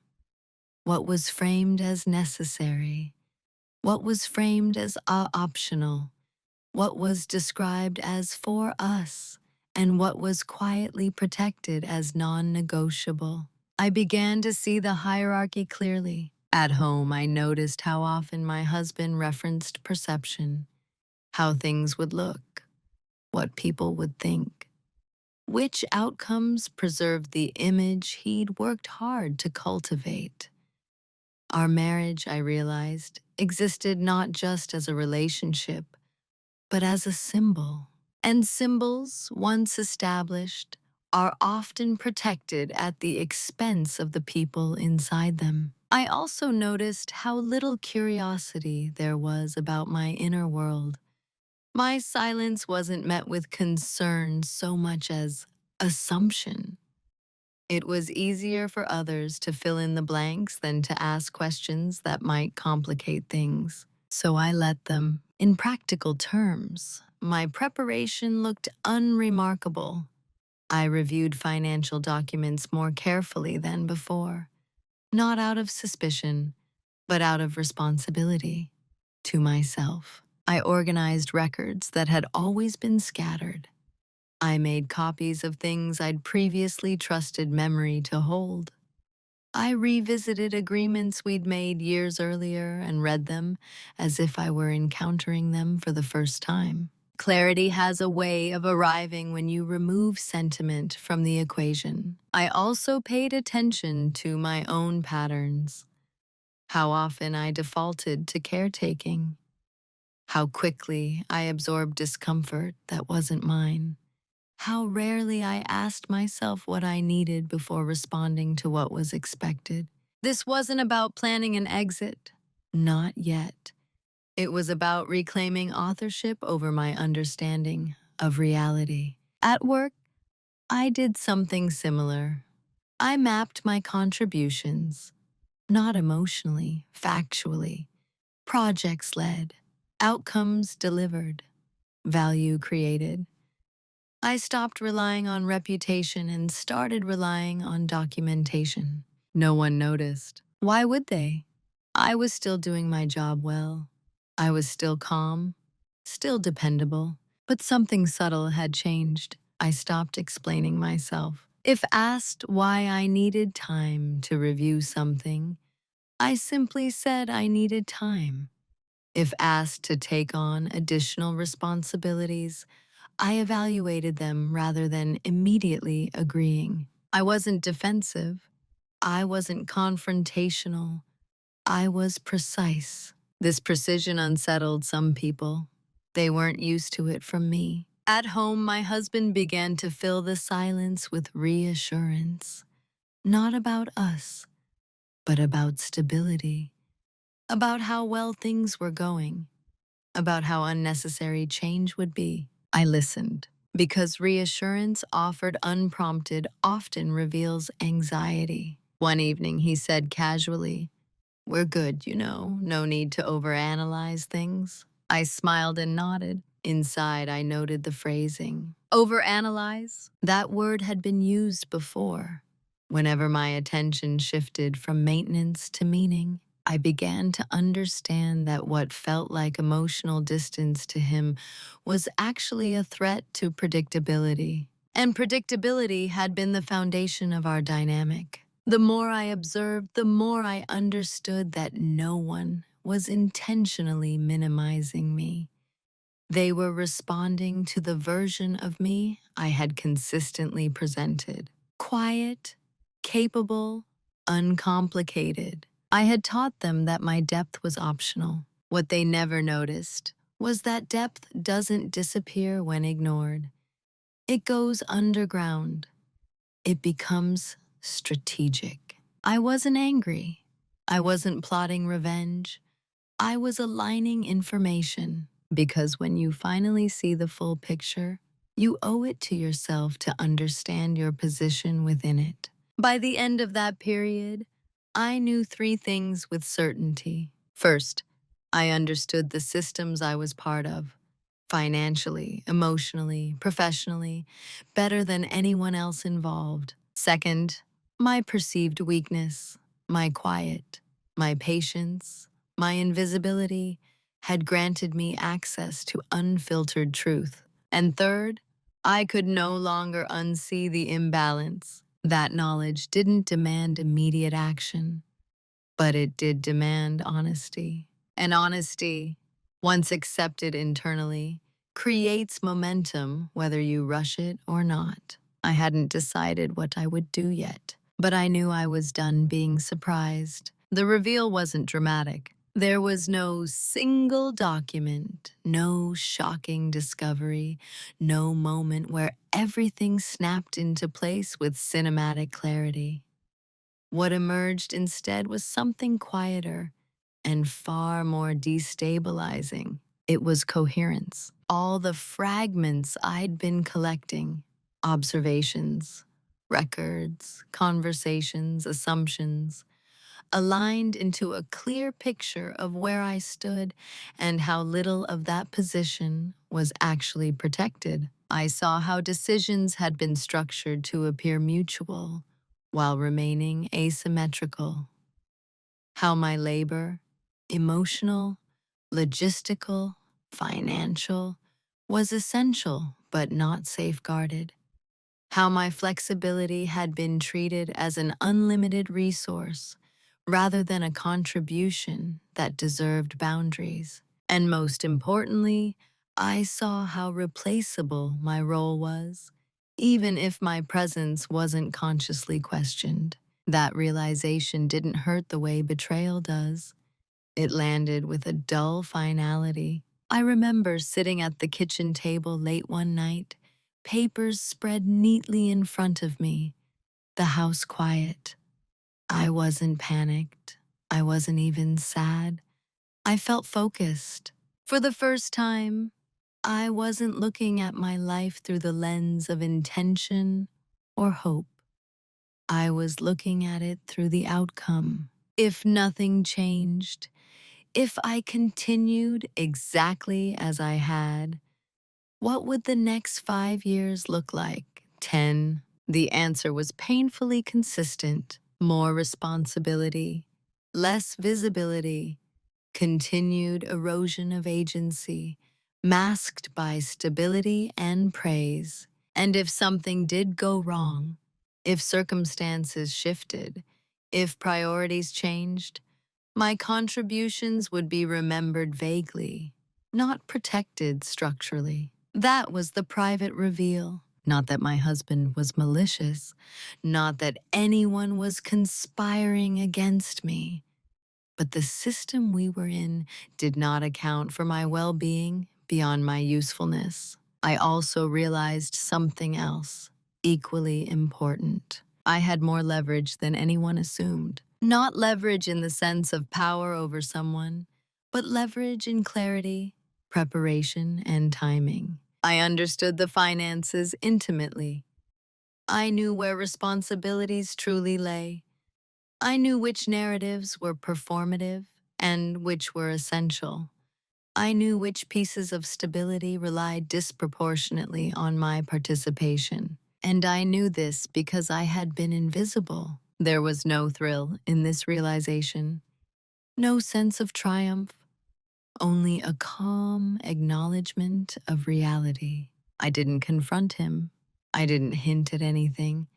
Speaker 1: What was framed as necessary, what was framed as optional, what was described as for us, and what was quietly protected as non-negotiable. I began to see the hierarchy clearly. At home, I noticed how often my husband referenced perception, how things would look, what people would think, which outcomes preserved the image he'd worked hard to cultivate. Our marriage, I realized, existed not just as a relationship, but as a symbol. And symbols, once established, are often protected at the expense of the people inside them. I also noticed how little curiosity there was about my inner world. My silence wasn't met with concern so much as assumption. It was easier for others to fill in the blanks than to ask questions that might complicate things. So I let them. In practical terms, my preparation looked unremarkable. I reviewed financial documents more carefully than before, not out of suspicion, but out of responsibility to myself. I organized records that had always been scattered. I made copies of things I'd previously trusted memory to hold. I revisited agreements we'd made years earlier and read them as if I were encountering them for the first time. Clarity has a way of arriving when you remove sentiment from the equation. I also paid attention to my own patterns, how often I defaulted to caretaking, how quickly I absorbed discomfort that wasn't mine. How rarely I asked myself what I needed before responding to what was expected. This wasn't about planning an exit. Not yet. It was about reclaiming authorship over my understanding of reality. At work, I did something similar. I mapped my contributions, not emotionally, factually. Projects led, outcomes delivered, value created. I stopped relying on reputation and started relying on documentation. No one noticed. Why would they? I was still doing my job well. I was still calm, still dependable, but something subtle had changed. I stopped explaining myself. If asked why I needed time to review something, I simply said I needed time. If asked to take on additional responsibilities, I evaluated them rather than immediately agreeing. I wasn't defensive. I wasn't confrontational. I was precise. This precision unsettled some people. They weren't used to it from me. At home, my husband began to fill the silence with reassurance. Not about us, but about stability. About how well things were going. About how unnecessary change would be. I listened, because reassurance offered unprompted often reveals anxiety. One evening he said casually, "We're good, no need to overanalyze things." I smiled and nodded. Inside, I noted the phrasing. Overanalyze? That word had been used before. Whenever my attention shifted from maintenance to meaning, I began to understand that what felt like emotional distance to him was actually a threat to predictability. And predictability had been the foundation of our dynamic. The more I observed, the more I understood that no one was intentionally minimizing me. They were responding to the version of me I had consistently presented. Quiet, capable, uncomplicated. I had taught them that my depth was optional. What they never noticed was that depth doesn't disappear when ignored. It goes underground. It becomes strategic. I wasn't angry. I wasn't plotting revenge. I was aligning information because when you finally see the full picture, you owe it to yourself to understand your position within it. By the end of that period, I knew three things with certainty. First, I understood the systems I was part of, financially, emotionally, professionally, better than anyone else involved. Second, my perceived weakness, my quiet, my patience, my invisibility had granted me access to unfiltered truth. And third, I could no longer unsee the imbalance. That knowledge didn't demand immediate action, but it did demand honesty. And honesty, once accepted internally, creates momentum whether you rush it or not. I hadn't decided what I would do yet, but I knew I was done being surprised. The reveal wasn't dramatic. There was no single document, no shocking discovery, no moment where everything snapped into place with cinematic clarity. What emerged instead was something quieter and far more destabilizing. It was coherence. All the fragments I'd been collecting, observations, records, conversations, assumptions, aligned into a clear picture of where I stood and how little of that position was actually protected. I saw how decisions had been structured to appear mutual while remaining asymmetrical, how my labor, emotional, logistical, financial, was essential but not safeguarded, how my flexibility had been treated as an unlimited resource rather than a contribution that deserved boundaries. And most importantly, I saw how replaceable my role was, even if my presence wasn't consciously questioned. That realization didn't hurt the way betrayal does. It landed with a dull finality. I remember sitting at the kitchen table late one night, papers spread neatly in front of me, the house quiet. I wasn't panicked. I wasn't even sad. I felt focused. For the first time, I wasn't looking at my life through the lens of intention or hope. I was looking at it through the outcome. If nothing changed, if I continued exactly as I had, what would the next 5 years look like? 10. The answer was painfully consistent. More responsibility, less visibility, continued erosion of agency, masked by stability and praise. And if something did go wrong, if circumstances shifted, if priorities changed, my contributions would be remembered vaguely, not protected structurally. That was the private reveal. Not that my husband was malicious, not that anyone was conspiring against me, but the system we were in did not account for my well-being beyond my usefulness. I also realized something else, equally important. I had more leverage than anyone assumed. Not leverage in the sense of power over someone, but leverage in clarity, preparation, and timing. I understood the finances intimately. I knew where responsibilities truly lay. I knew which narratives were performative and which were essential. I knew which pieces of stability relied disproportionately on my participation. And I knew this because I had been invisible. There was no thrill in this realization, no sense of triumph, only a calm acknowledgement of reality. I didn't confront him. I didn't hint at anything.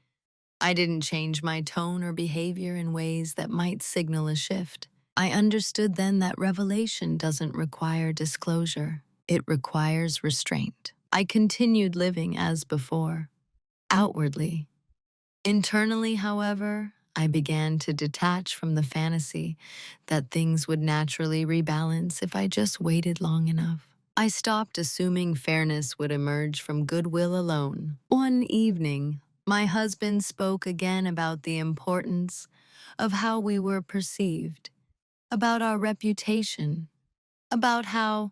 Speaker 1: I didn't change my tone or behavior in ways that might signal a shift. I understood then that revelation doesn't require disclosure. It requires restraint. I continued living as before, outwardly. Internally, however, I began to detach from the fantasy that things would naturally rebalance if I just waited long enough. I stopped assuming fairness would emerge from goodwill alone. One evening, my husband spoke again about the importance of how we were perceived, about our reputation, about how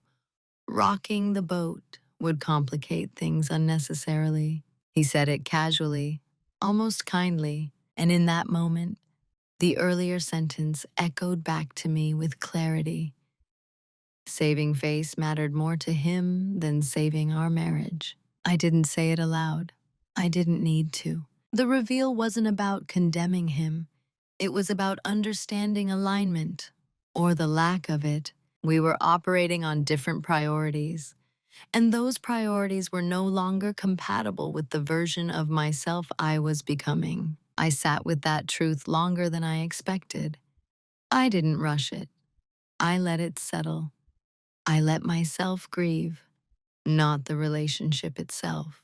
Speaker 1: rocking the boat would complicate things unnecessarily. He said it casually, almost kindly, and in that moment, the earlier sentence echoed back to me with clarity. Saving face mattered more to him than saving our marriage. I didn't say it aloud. I didn't need to. The reveal wasn't about condemning him. It was about understanding alignment, or the lack of it. We were operating on different priorities, and those priorities were no longer compatible with the version of myself I was becoming. I sat with that truth longer than I expected. I didn't rush it. I let it settle. I let myself grieve, not the relationship itself,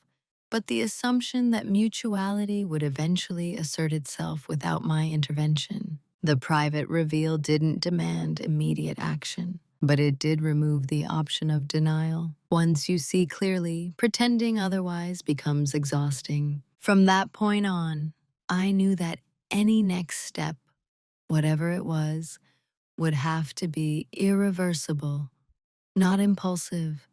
Speaker 1: but the assumption that mutuality would eventually assert itself without my intervention. The private reveal didn't demand immediate action, but it did remove the option of denial. Once you see clearly, pretending otherwise becomes exhausting. From that point on, I knew that any next step, whatever it was, would have to be irreversible, not impulsive,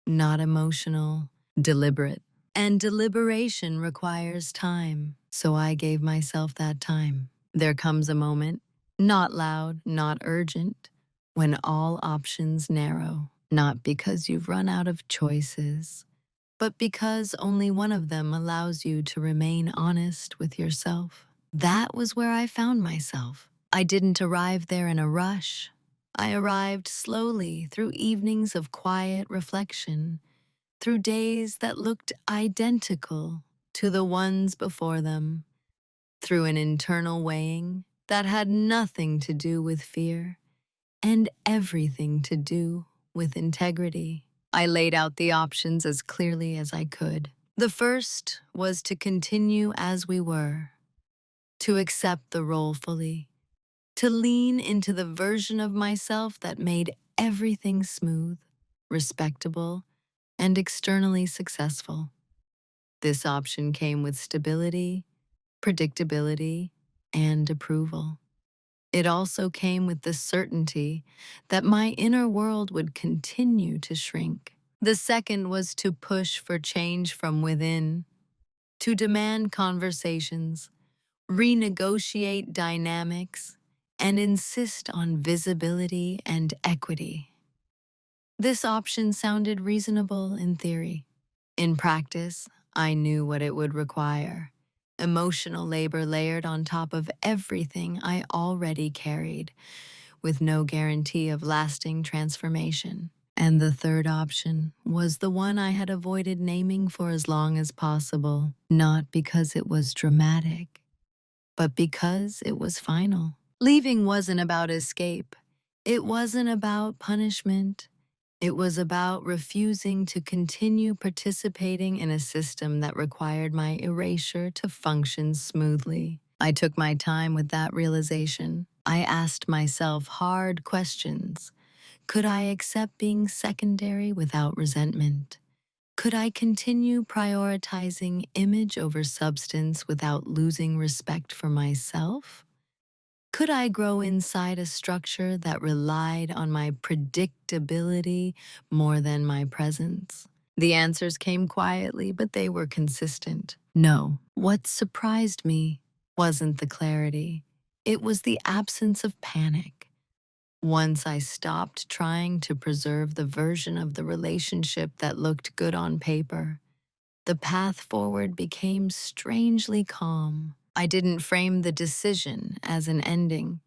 Speaker 1: not emotional, deliberate. And deliberation requires time, so I gave myself that time. There comes a moment, not loud, not urgent, when all options narrow, not because you've run out of choices, but because only one of them allows you to remain honest with yourself. That was where I found myself. I didn't arrive there in a rush. I arrived slowly through evenings of quiet reflection, through days that looked identical to the ones before them, through an internal weighing that had nothing to do with fear and everything to do with integrity. I laid out the options as clearly as I could. The first was to continue as we were, to accept the role fully, to lean into the version of myself that made everything smooth, respectable, and externally successful. This option came with stability, predictability, and approval. It also came with the certainty that my inner world would continue to shrink. The second was to push for change from within, to demand conversations, renegotiate dynamics, and insist on visibility and equity. This option sounded reasonable in theory. In practice, I knew what it would require. Emotional labor layered on top of everything I already carried, with no guarantee of lasting transformation. And the third option was the one I had avoided naming for as long as possible, not because it was dramatic, but because it was final. Leaving wasn't about escape. It wasn't about punishment. It was about refusing to continue participating in a system that required my erasure to function smoothly. I took my time with that realization. I asked myself hard questions. Could I accept being secondary without resentment? Could I continue prioritizing image over substance without losing respect for myself? Could I grow inside a structure that relied on my predictability more than my presence? The answers came quietly, but they were consistent. No. What surprised me wasn't the clarity. It was the absence of panic. Once I stopped trying to preserve the version of the relationship that looked good on paper, the path forward became strangely calm. I didn't frame the decision as an ending.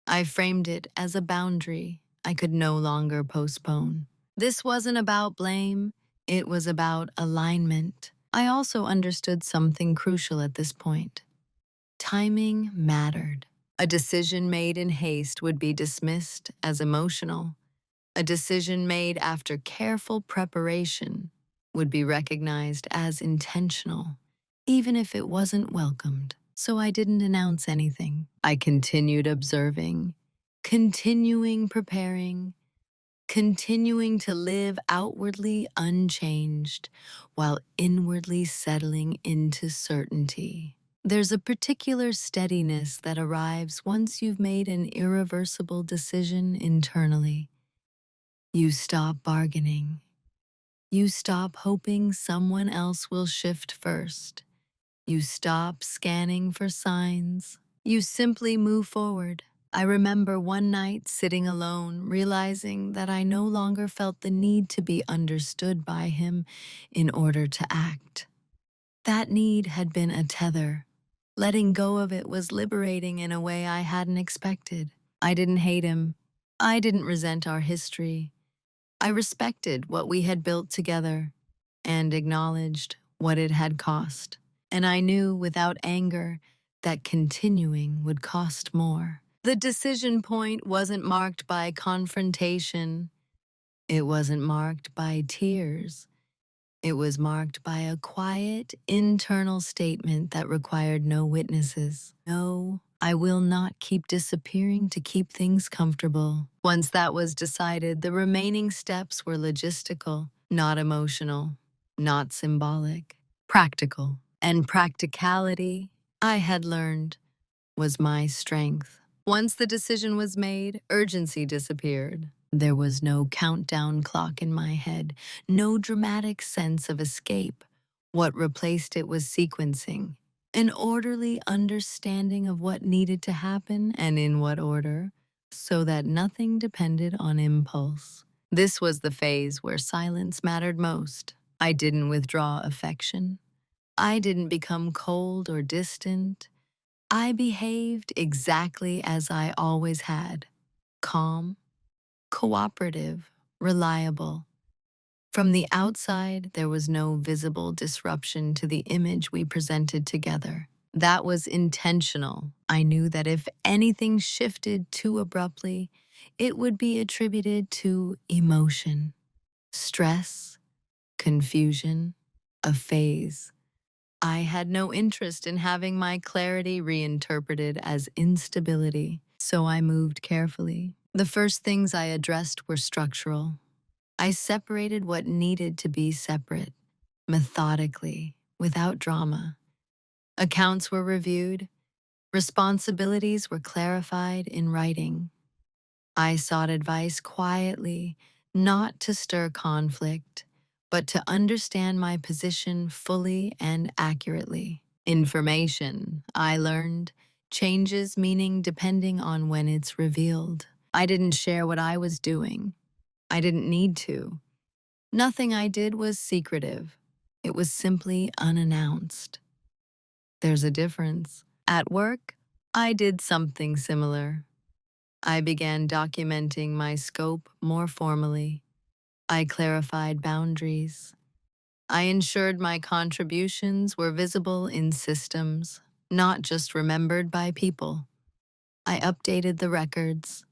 Speaker 1: I framed it as a boundary I could no longer postpone. This wasn't about blame, it was about alignment. I also understood something crucial at this point. Timing mattered. A decision made in haste would be dismissed as emotional. A decision made after careful preparation would be recognized as intentional, even if it wasn't welcomed. So I didn't announce anything. I continued observing, continuing preparing, continuing to live outwardly unchanged while inwardly settling into certainty. There's a particular steadiness that arrives once you've made an irreversible decision internally. You stop bargaining. You stop hoping someone else will shift first. You stop scanning for signs. You simply move forward. I remember one night sitting alone, realizing that I no longer felt the need to be understood by him in order to act. That need had been a tether. Letting go of it was liberating in a way I hadn't expected. I didn't hate him. I didn't resent our history. I respected what we had built together and acknowledged what it had cost. And I knew without anger that continuing would cost more. The decision point wasn't marked by confrontation. It wasn't marked by tears. It was marked by a quiet, internal statement that required no witnesses. No, I will not keep disappearing to keep things comfortable. Once that was decided, the remaining steps were logistical, not emotional, not symbolic, practical. And practicality, I had learned, was my strength. Once the decision was made, urgency disappeared. There was no countdown clock in my head, no dramatic sense of escape. What replaced it was sequencing, an orderly understanding of what needed to happen and in what order, so that nothing depended on impulse. This was the phase where silence mattered most. I didn't withdraw affection. I didn't become cold or distant. I behaved exactly as I always had, calm, cooperative, reliable. From the outside, there was no visible disruption to the image we presented together. That was intentional. I knew that if anything shifted too abruptly, it would be attributed to emotion, stress, confusion, a phase. I had no interest in having my clarity reinterpreted as instability, so I moved carefully. The first things I addressed were structural. I separated what needed to be separate, methodically, without drama. Accounts were reviewed, responsibilities were clarified in writing. I sought advice quietly, not to stir conflict, but to understand my position fully and accurately. Information, I learned, changes meaning depending on when it's revealed. I didn't share what I was doing. I didn't need to. Nothing I did was secretive. It was simply unannounced. There's a difference. At work, I did something similar. I began documenting my scope more formally. I clarified boundaries. I ensured my contributions were visible in systems, not just remembered by people. I updated the records.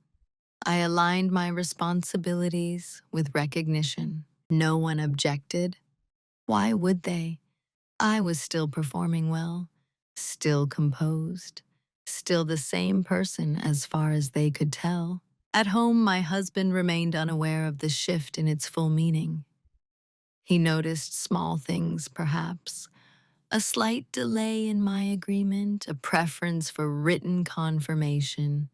Speaker 1: I aligned my responsibilities with recognition. No one objected. Why would they? I was still performing well, still composed, still the same person as far as they could tell. At home, my husband remained unaware of the shift in its full meaning. He noticed small things, perhaps. A slight delay in my agreement, a preference for written confirmation,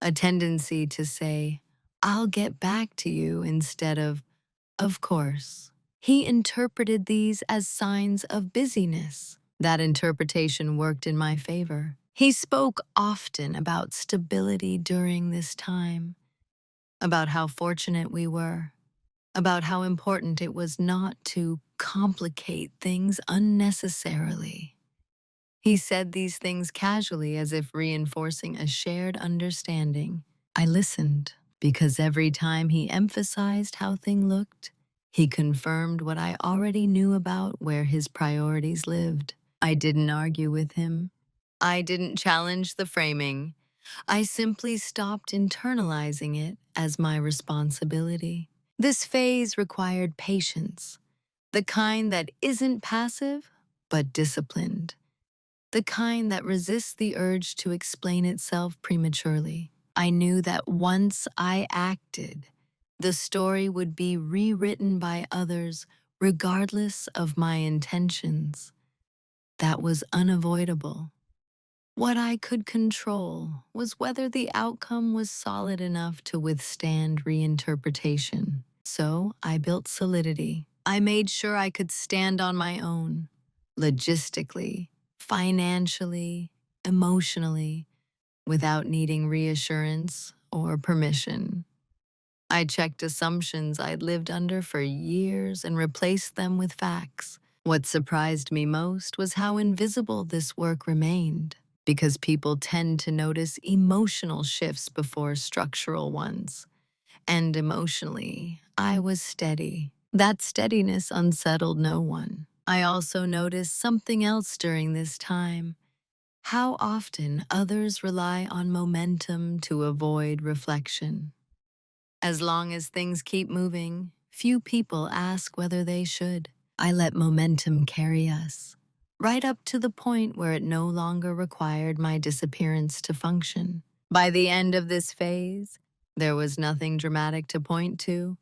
Speaker 1: a tendency to say, "I'll get back to you," instead of course. He interpreted these as signs of busyness. That interpretation worked in my favor. He spoke often about stability during this time, about how fortunate we were, about how important it was not to complicate things unnecessarily. He said these things casually as if reinforcing a shared understanding. I listened because every time he emphasized how things looked, he confirmed what I already knew about where his priorities lived. I didn't argue with him. I didn't challenge the framing. I simply stopped internalizing it as my responsibility. This phase required patience, the kind that isn't passive, but disciplined, the kind that resists the urge to explain itself prematurely. I knew that once I acted, The story would be rewritten by others regardless of my intentions. That was unavoidable. What I could control was whether the outcome was solid enough to withstand reinterpretation. So I built solidity. I made sure I could stand on my own, logistically, financially, emotionally, without needing reassurance or permission. I checked assumptions I'd lived under for years and replaced them with facts. What surprised me most was how invisible this work remained, because people tend to notice emotional shifts before structural ones. And emotionally, I was steady. That steadiness unsettled no one. I also noticed something else during this time: how often others rely on momentum to avoid reflection. As long as things keep moving, few people ask whether they should. I let momentum carry us, right up to the point where it no longer required my disappearance to function. By the end of this phase, there was nothing dramatic to point to.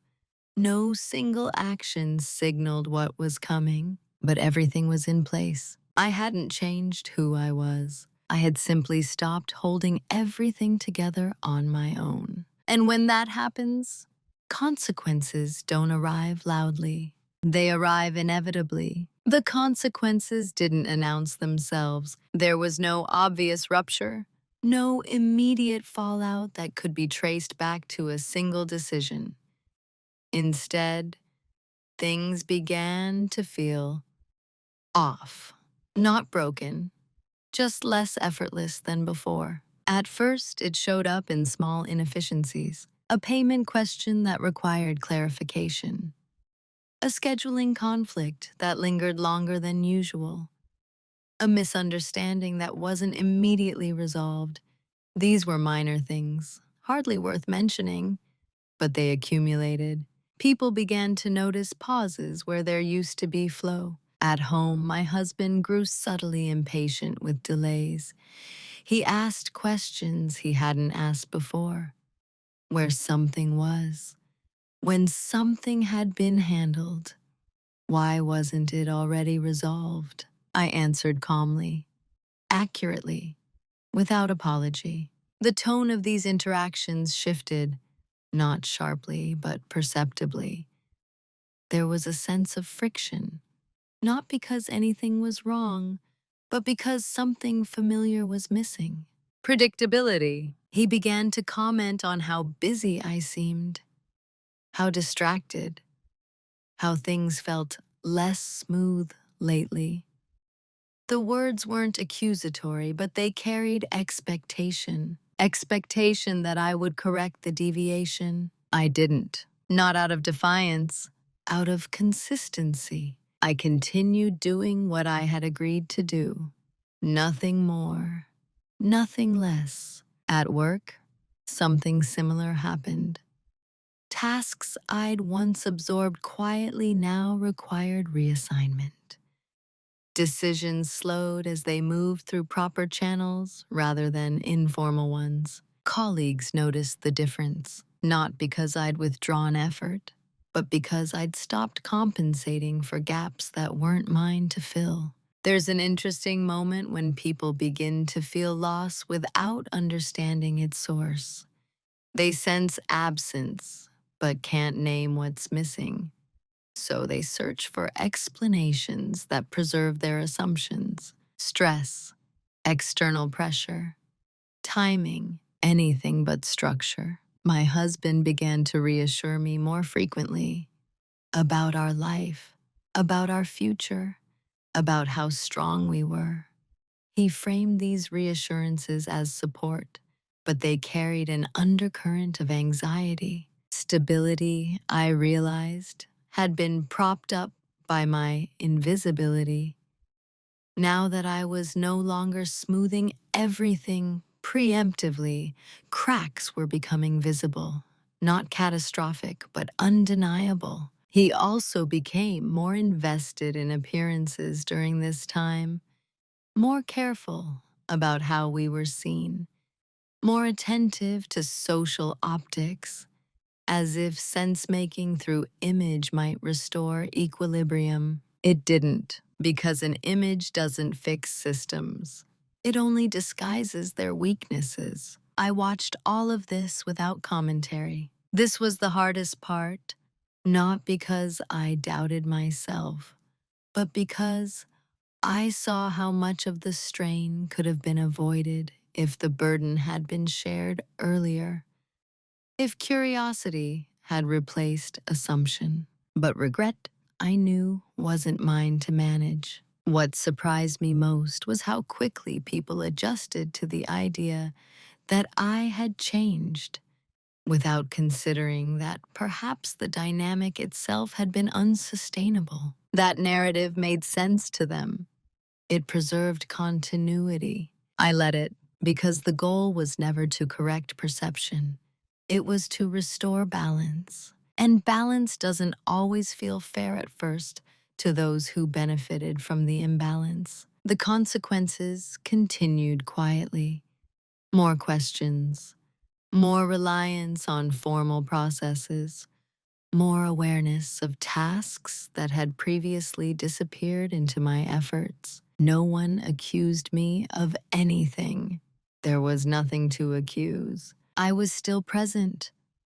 Speaker 1: No single action signaled what was coming, but everything was in place. I hadn't changed who I was. I had simply stopped holding everything together on my own. And when that happens, consequences don't arrive loudly. They arrive inevitably. The consequences didn't announce themselves. There was no obvious rupture, no immediate fallout that could be traced back to a single decision. Instead, things began to feel off. Not broken, just less effortless than before. At first, it showed up in small inefficiencies: a payment question that required clarification, a scheduling conflict that lingered longer than usual, a misunderstanding that wasn't immediately resolved. These were minor things, hardly worth mentioning, but they accumulated. People began to notice pauses where there used to be flow. At home, my husband grew subtly impatient with delays. He asked questions he hadn't asked before: where something was, when something had been handled, why wasn't it already resolved? I answered calmly, accurately, without apology. The tone of these interactions shifted, not sharply, but perceptibly. There was a sense of friction, not because anything was wrong, but because something familiar was missing. Predictability. He began to comment on how busy I seemed, how distracted, how things felt less smooth lately. The words weren't accusatory, but they carried expectation. Expectation that I would correct the deviation. I didn't. Not out of defiance, out of consistency. I continued doing what I had agreed to do. Nothing more, nothing less. At work, something similar happened. Tasks I'd once absorbed quietly now required reassignment. Decisions slowed as they moved through proper channels rather than informal ones. Colleagues noticed the difference, not because I'd withdrawn effort, but because I'd stopped compensating for gaps that weren't mine to fill. There's an interesting moment when people begin to feel loss without understanding its source. They sense absence, but can't name what's missing. So they search for explanations that preserve their assumptions: stress, external pressure, timing, anything but structure. My husband began to reassure me more frequently about our life, about our future, about how strong we were. He framed these reassurances as support, but they carried an undercurrent of anxiety. Stability, I realized, had been propped up by my invisibility. Now that I was no longer smoothing everything preemptively, cracks were becoming visible, not catastrophic, but undeniable. He also became more invested in appearances during this time, more careful about how we were seen, more attentive to social optics. as if sense-making through image might restore equilibrium. It didn't, because an image doesn't fix systems. It only disguises their weaknesses. I watched all of this without commentary. This was the hardest part, not because I doubted myself, but because I saw how much of the strain could have been avoided if the burden had been shared earlier, if curiosity had replaced assumption. But regret, I knew, wasn't mine to manage. What surprised me most was how quickly people adjusted to the idea that I had changed, without considering that perhaps the dynamic itself had been unsustainable. That narrative made sense to them. It preserved continuity. I let it, because the goal was never to correct perception. It was to restore balance. And balance doesn't always feel fair at first to those who benefited from the imbalance. The consequences continued quietly. More questions, more reliance on formal processes, more awareness of tasks that had previously disappeared into my efforts. No one accused me of anything. There was nothing to accuse. I was still present,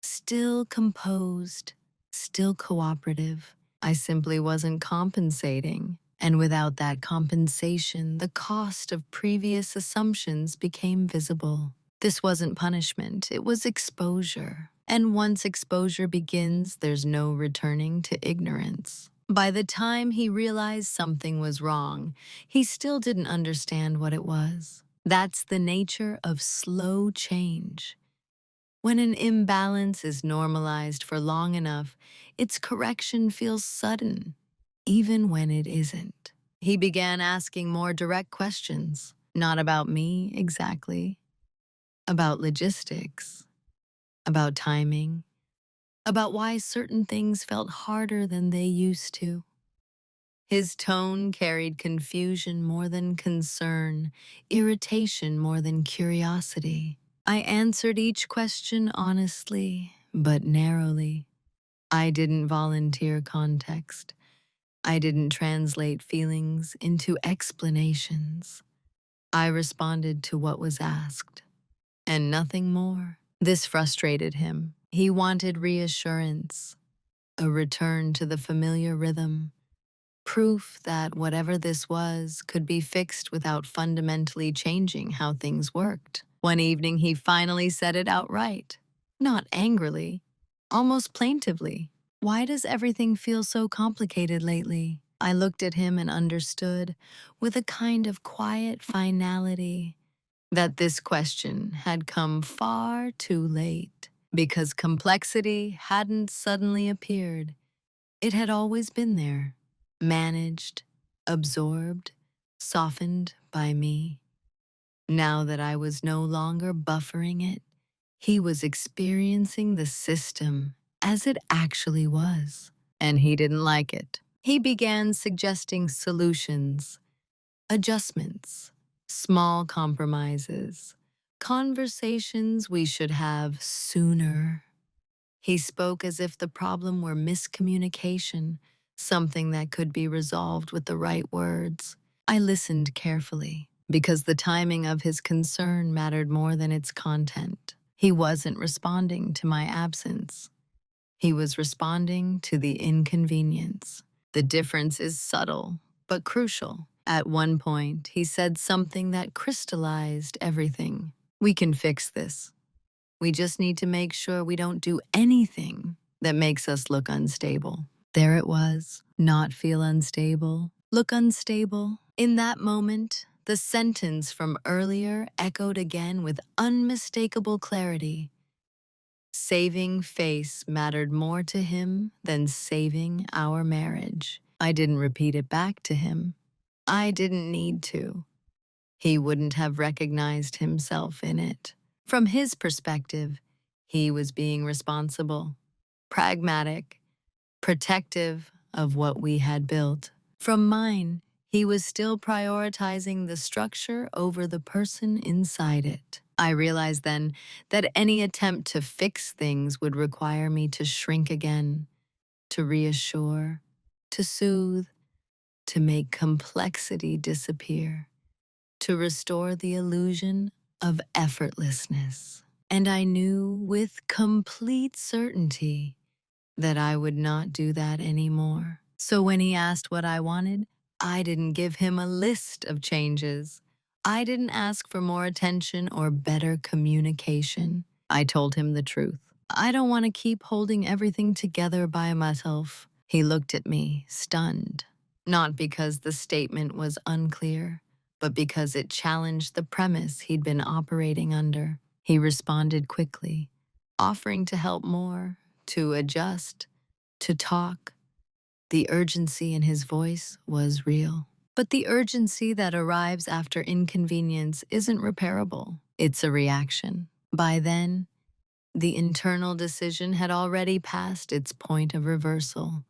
Speaker 1: still composed, still cooperative. I simply wasn't compensating. And without that compensation, the cost of previous assumptions became visible. This wasn't punishment, it was exposure. And once exposure begins, there's no returning to ignorance. By the time he realized something was wrong, he still didn't understand what it was. That's the nature of slow change. When an imbalance is normalized for long enough, its correction feels sudden, even when it isn't. He began asking more direct questions, not about me exactly, about logistics, about timing, about why certain things felt harder than they used to. His tone carried confusion more than concern, irritation more than curiosity. I answered each question honestly, but narrowly. I didn't volunteer context. I didn't translate feelings into explanations. I responded to what was asked, and nothing more. This frustrated him. He wanted reassurance, a return to the familiar rhythm, proof that whatever this was could be fixed without fundamentally changing how things worked. One evening, he finally said it outright, not angrily, almost plaintively. "Why does everything feel so complicated lately?" I looked at him and understood, with a kind of quiet finality, that this question had come far too late, because complexity hadn't suddenly appeared. It had always been there, managed, absorbed, softened by me. Now that I was no longer buffering it, he was experiencing the system as it actually was, and he didn't like it. He began suggesting solutions, adjustments, small compromises, conversations we should have sooner. He spoke as if the problem were miscommunication, something that could be resolved with the right words. I listened carefully, because the timing of his concern mattered more than its content. He wasn't responding to my absence. He was responding to the inconvenience. The difference is subtle, but crucial. At one point, he said something that crystallized everything. "We can fix this. We just need to make sure we don't do anything that makes us look unstable." There it was. Not feel unstable, look unstable. In that moment, the sentence from earlier echoed again with unmistakable clarity. Saving face mattered more to him than saving our marriage. I didn't repeat it back to him. I didn't need to. He wouldn't have recognized himself in it. From his perspective, he was being responsible, pragmatic, protective of what we had built. From mine, he was still prioritizing the structure over the person inside it. I realized then that any attempt to fix things would require me to shrink again, to reassure, to soothe, to make complexity disappear, to restore the illusion of effortlessness. And I knew with complete certainty that I would not do that anymore. So when he asked what I wanted, I didn't give him a list of changes. I didn't ask for more attention or better communication. I told him the truth. I don't want to keep holding everything together by myself. He looked at me, stunned. Not because the statement was unclear, but because it challenged the premise he'd been operating under. He responded quickly, offering to help more, to adjust, to talk. The urgency in his voice was real. But the urgency that arrives after inconvenience isn't repairable. It's a reaction. By then, the internal decision had already passed its point of reversal.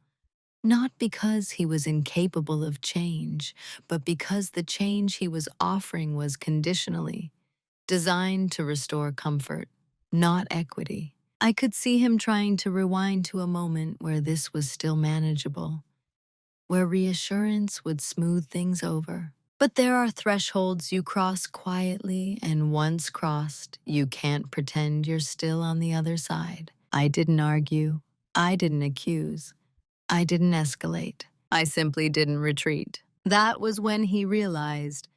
Speaker 1: Not because he was incapable of change, but because the change he was offering was conditionally designed to restore comfort, not equity. I could see him trying to rewind to a moment where this was still manageable, where reassurance would smooth things over. But there are thresholds you cross quietly, and once crossed, you can't pretend you're still on the other side. I didn't argue. I didn't accuse. I didn't escalate. I simply didn't retreat. That was when he realized,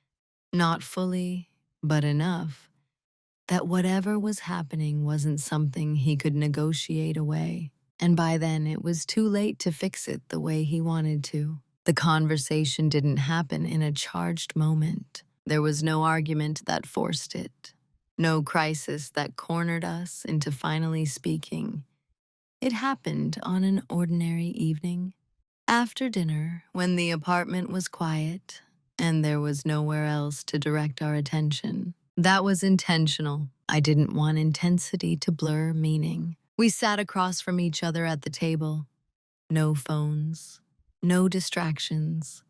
Speaker 1: not fully, but enough, that whatever was happening wasn't something he could negotiate away. And by then, it was too late to fix it the way he wanted to. The conversation didn't happen in a charged moment. There was no argument that forced it, no crisis that cornered us into finally speaking. It happened on an ordinary evening, after dinner, when the apartment was quiet and there was nowhere else to direct our attention. That was intentional. I didn't want intensity to blur meaning. We sat across from each other at the table. No phones, no distractions.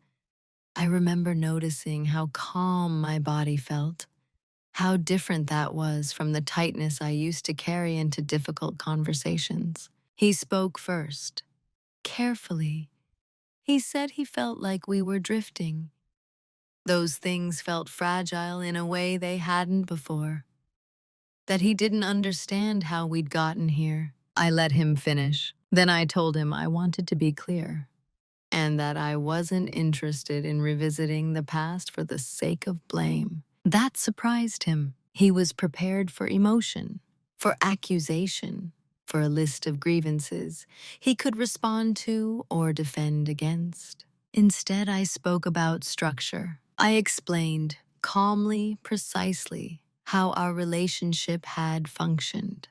Speaker 1: I remember noticing how calm my body felt, how different that was from the tightness I used to carry into difficult conversations. He spoke first, carefully. He said he felt like we were drifting. Those things felt fragile in a way they hadn't before. That he didn't understand how we'd gotten here. I let him finish. Then I told him I wanted to be clear, and that I wasn't interested in revisiting the past for the sake of blame. That surprised him. He was prepared for emotion, for accusation, for a list of grievances he could respond to or defend against. Instead, I spoke about structure. I explained, calmly, precisely, how our relationship had functioned,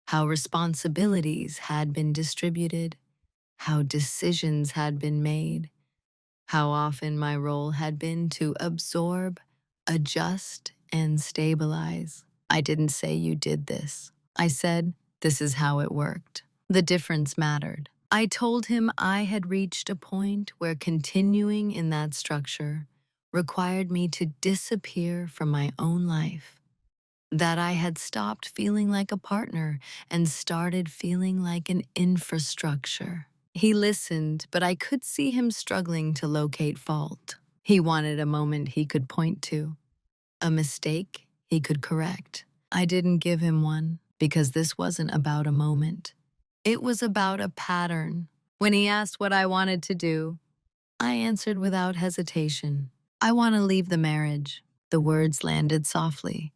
Speaker 1: how responsibilities had been distributed, how decisions had been made, how often my role had been to absorb, adjust, and stabilize. I didn't say you did this. I said, this is how it worked. The difference mattered. I told him I had reached a point where continuing in that structure required me to disappear from my own life, that I had stopped feeling like a partner and started feeling like an infrastructure. He listened, but I could see him struggling to locate fault. He wanted a moment he could point to, a mistake he could correct. I didn't give him one because this wasn't about a moment. It was about a pattern. When he asked what I wanted to do, I answered without hesitation. I want to leave the marriage. The words landed softly.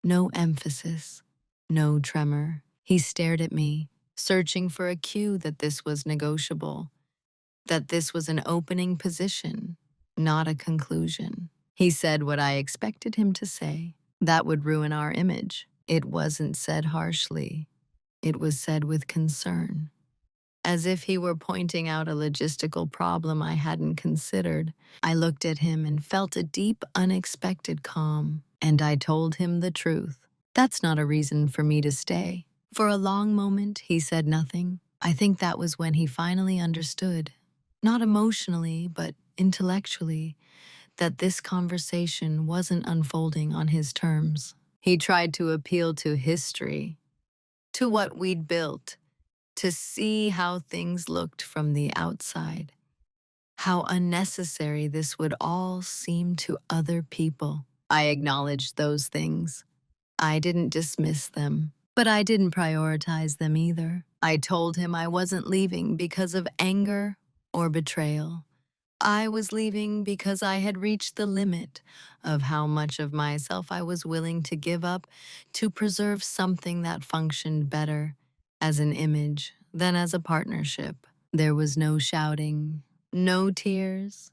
Speaker 1: No emphasis, no tremor. He stared at me, searching for a cue that this was negotiable, that this was an opening position, not a conclusion. He said what I expected him to say. That would ruin our image. It wasn't said harshly. It was said with concern, as if he were pointing out a logistical problem I hadn't considered. I looked at him and felt a deep, unexpected calm, and I told him the truth. That's not a reason for me to stay. For a long moment, he said nothing. I think that was when he finally understood, not emotionally, but intellectually, that this conversation wasn't unfolding on his terms. He tried to appeal to history, to what we'd built, to see how things looked from the outside, how unnecessary this would all seem to other people. I acknowledged those things. I didn't dismiss them, but I didn't prioritize them either. I told him I wasn't leaving because of anger or betrayal. I was leaving because I had reached the limit of how much of myself I was willing to give up to preserve something that functioned better as an image than as a partnership. There was no shouting, no tears,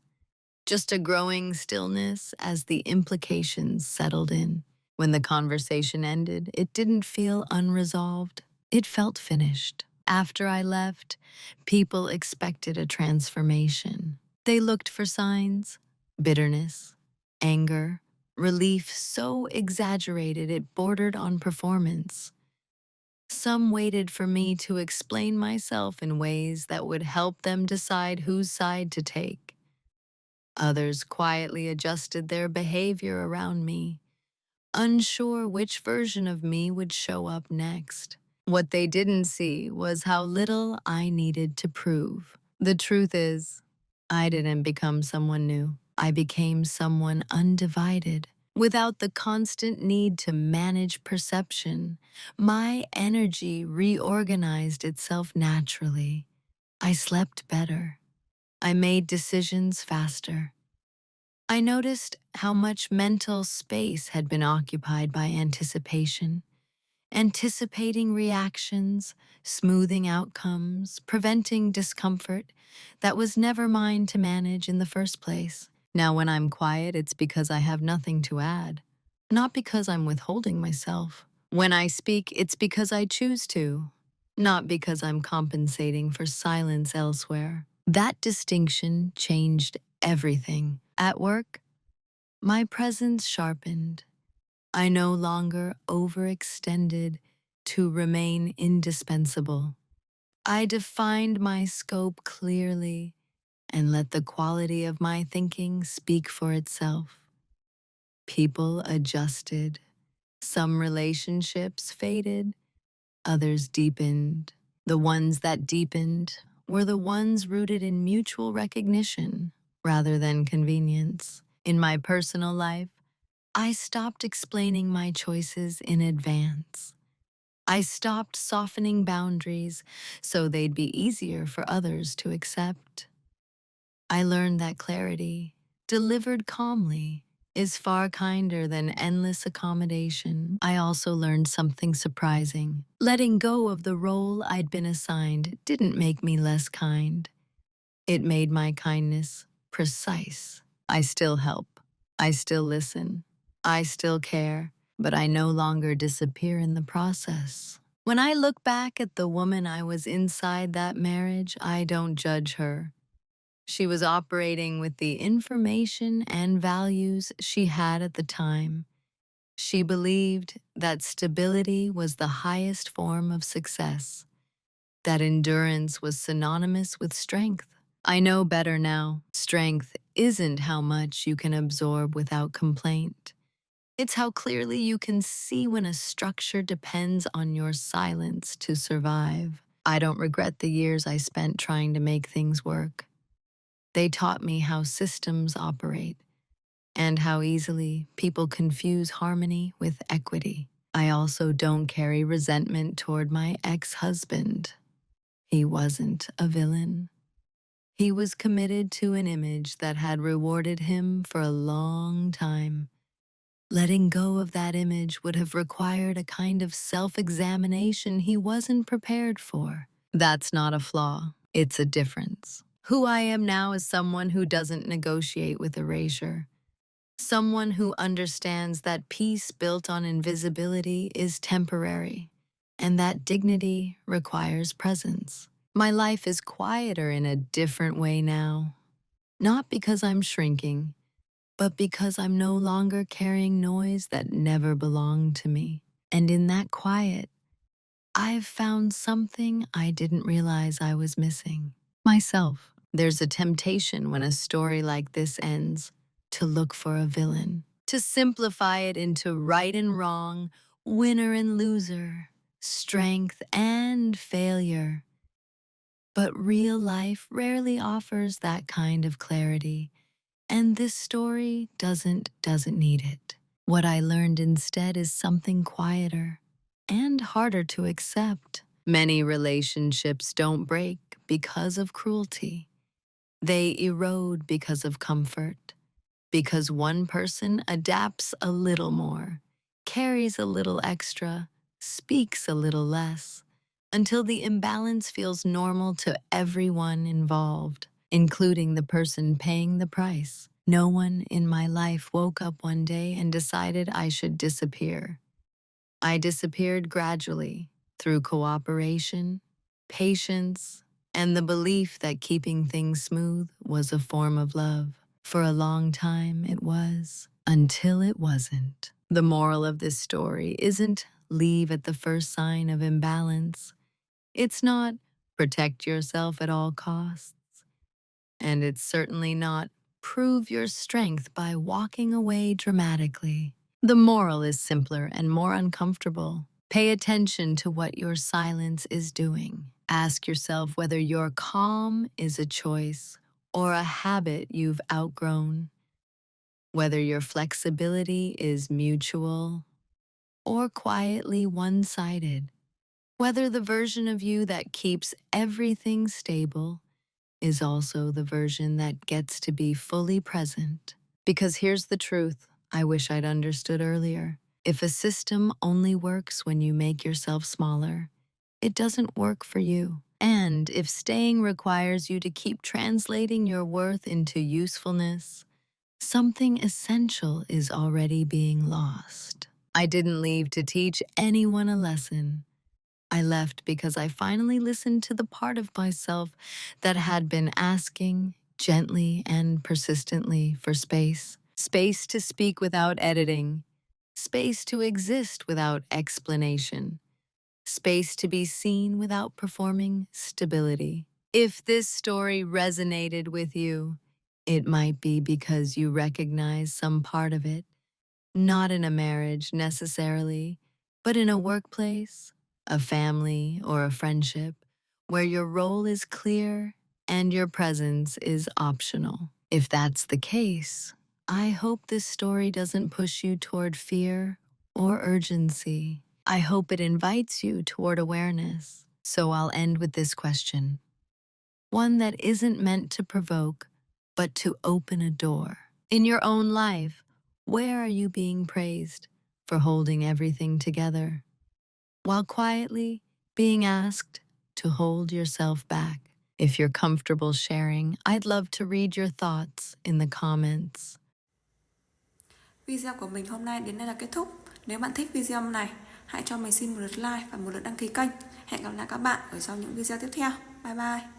Speaker 1: just a growing stillness as the implications settled in. When the conversation ended, it didn't feel unresolved. It felt finished. After I left, people expected a transformation. They looked for signs, bitterness, anger, relief so exaggerated it bordered on performance. Some waited for me to explain myself in ways that would help them decide whose side to take. Others quietly adjusted their behavior around me, unsure which version of me would show up next. What they didn't see was how little I needed to prove. The truth is, I didn't become someone new. I became someone undivided. Without the constant need to manage perception, my energy reorganized itself naturally. I slept better. I made decisions faster. I noticed how much mental space had been occupied by anticipation, anticipating reactions, smoothing outcomes, preventing discomfort that was never mine to manage in the first place. Now, when I'm quiet, it's because I have nothing to add, not because I'm withholding myself. When I speak, it's because I choose to, not because I'm compensating for silence elsewhere. That distinction changed everything. At work, my presence sharpened. I no longer overextended to remain indispensable. I defined my scope clearly and let the quality of my thinking speak for itself. People adjusted. Some relationships faded, others deepened. The ones that deepened were the ones rooted in mutual recognition rather than convenience. In my personal life, I stopped explaining my choices in advance. I stopped softening boundaries so they'd be easier for others to accept. I learned that clarity, delivered calmly, is far kinder than endless accommodation. I also learned something surprising. Letting go of the role I'd been assigned didn't make me less kind. It made my kindness precise. I still help. I still listen. I still care, but I no longer disappear in the process. When I look back at the woman I was inside that marriage, I don't judge her. She was operating with the information and values she had at the time. She believed that stability was the highest form of success, that endurance was synonymous with strength. I know better now. Strength isn't how much you can absorb without complaint. It's how clearly you can see when a structure depends on your silence to survive. I don't regret the years I spent trying to make things work. They taught me how systems operate and how easily people confuse harmony with equity. I also don't carry resentment toward my ex-husband. He wasn't a villain. He was committed to an image that had rewarded him for a long time. Letting go of that image would have required a kind of self-examination he wasn't prepared for. That's not a flaw, it's a difference. Who I am now is someone who doesn't negotiate with erasure. Someone who understands that peace built on invisibility is temporary, and that dignity requires presence. My life is quieter in a different way now, not because I'm shrinking, but because I'm no longer carrying noise that never belonged to me. And in that quiet, I've found something I didn't realize I was missing. Myself. There's a temptation when a story like this ends to look for a villain, to simplify it into right and wrong, winner and loser, strength and failure. But real life rarely offers that kind of clarity, and this story doesn't need it. What I learned instead is something quieter and harder to accept. Many relationships don't break because of cruelty. They erode because of comfort, because one person adapts a little more, carries a little extra, speaks a little less, until the imbalance feels normal to everyone involved, including the person paying the price. No one in my life woke up one day and decided I should disappear. I disappeared gradually through cooperation, patience, and the belief that keeping things smooth was a form of love. For a long time, it was, until it wasn't. The moral of this story isn't leave at the first sign of imbalance. It's not protect yourself at all costs. And it's certainly not prove your strength by walking away dramatically. The moral is simpler and more uncomfortable. Pay attention to what your silence is doing. Ask yourself whether your calm is a choice or a habit you've outgrown, whether your flexibility is mutual or quietly one-sided, whether the version of you that keeps everything stable is also the version that gets to be fully present. Because here's the truth I wish I'd understood earlier. If a system only works when you make yourself smaller, it doesn't work for you. And if staying requires you to keep translating your worth into usefulness, something essential is already being lost. I didn't leave to teach anyone a lesson. I left because I finally listened to the part of myself that had been asking gently and persistently for space. Space to speak without editing. Space to exist without explanation. Space to be seen without performing stability. If this story resonated with you, it might be because you recognize some part of it, not in a marriage necessarily, but in a workplace, a family, or a friendship, where your role is clear and your presence is optional. If that's the case, I hope this story doesn't push you toward fear or urgency. I hope it invites you toward awareness. So I'll end with this question, one that isn't meant to provoke, but to open a door. In your own life, where are you being praised for holding everything together, while quietly being asked to hold yourself back? If you're comfortable sharing, I'd love to read your thoughts in the comments.
Speaker 2: Video của mình hôm nay đến đây là kết thúc. Nếu bạn thích video này, hãy cho mình xin một lượt like và một lượt đăng ký kênh. Hẹn gặp lại các bạn ở trong những video tiếp theo. Bye bye.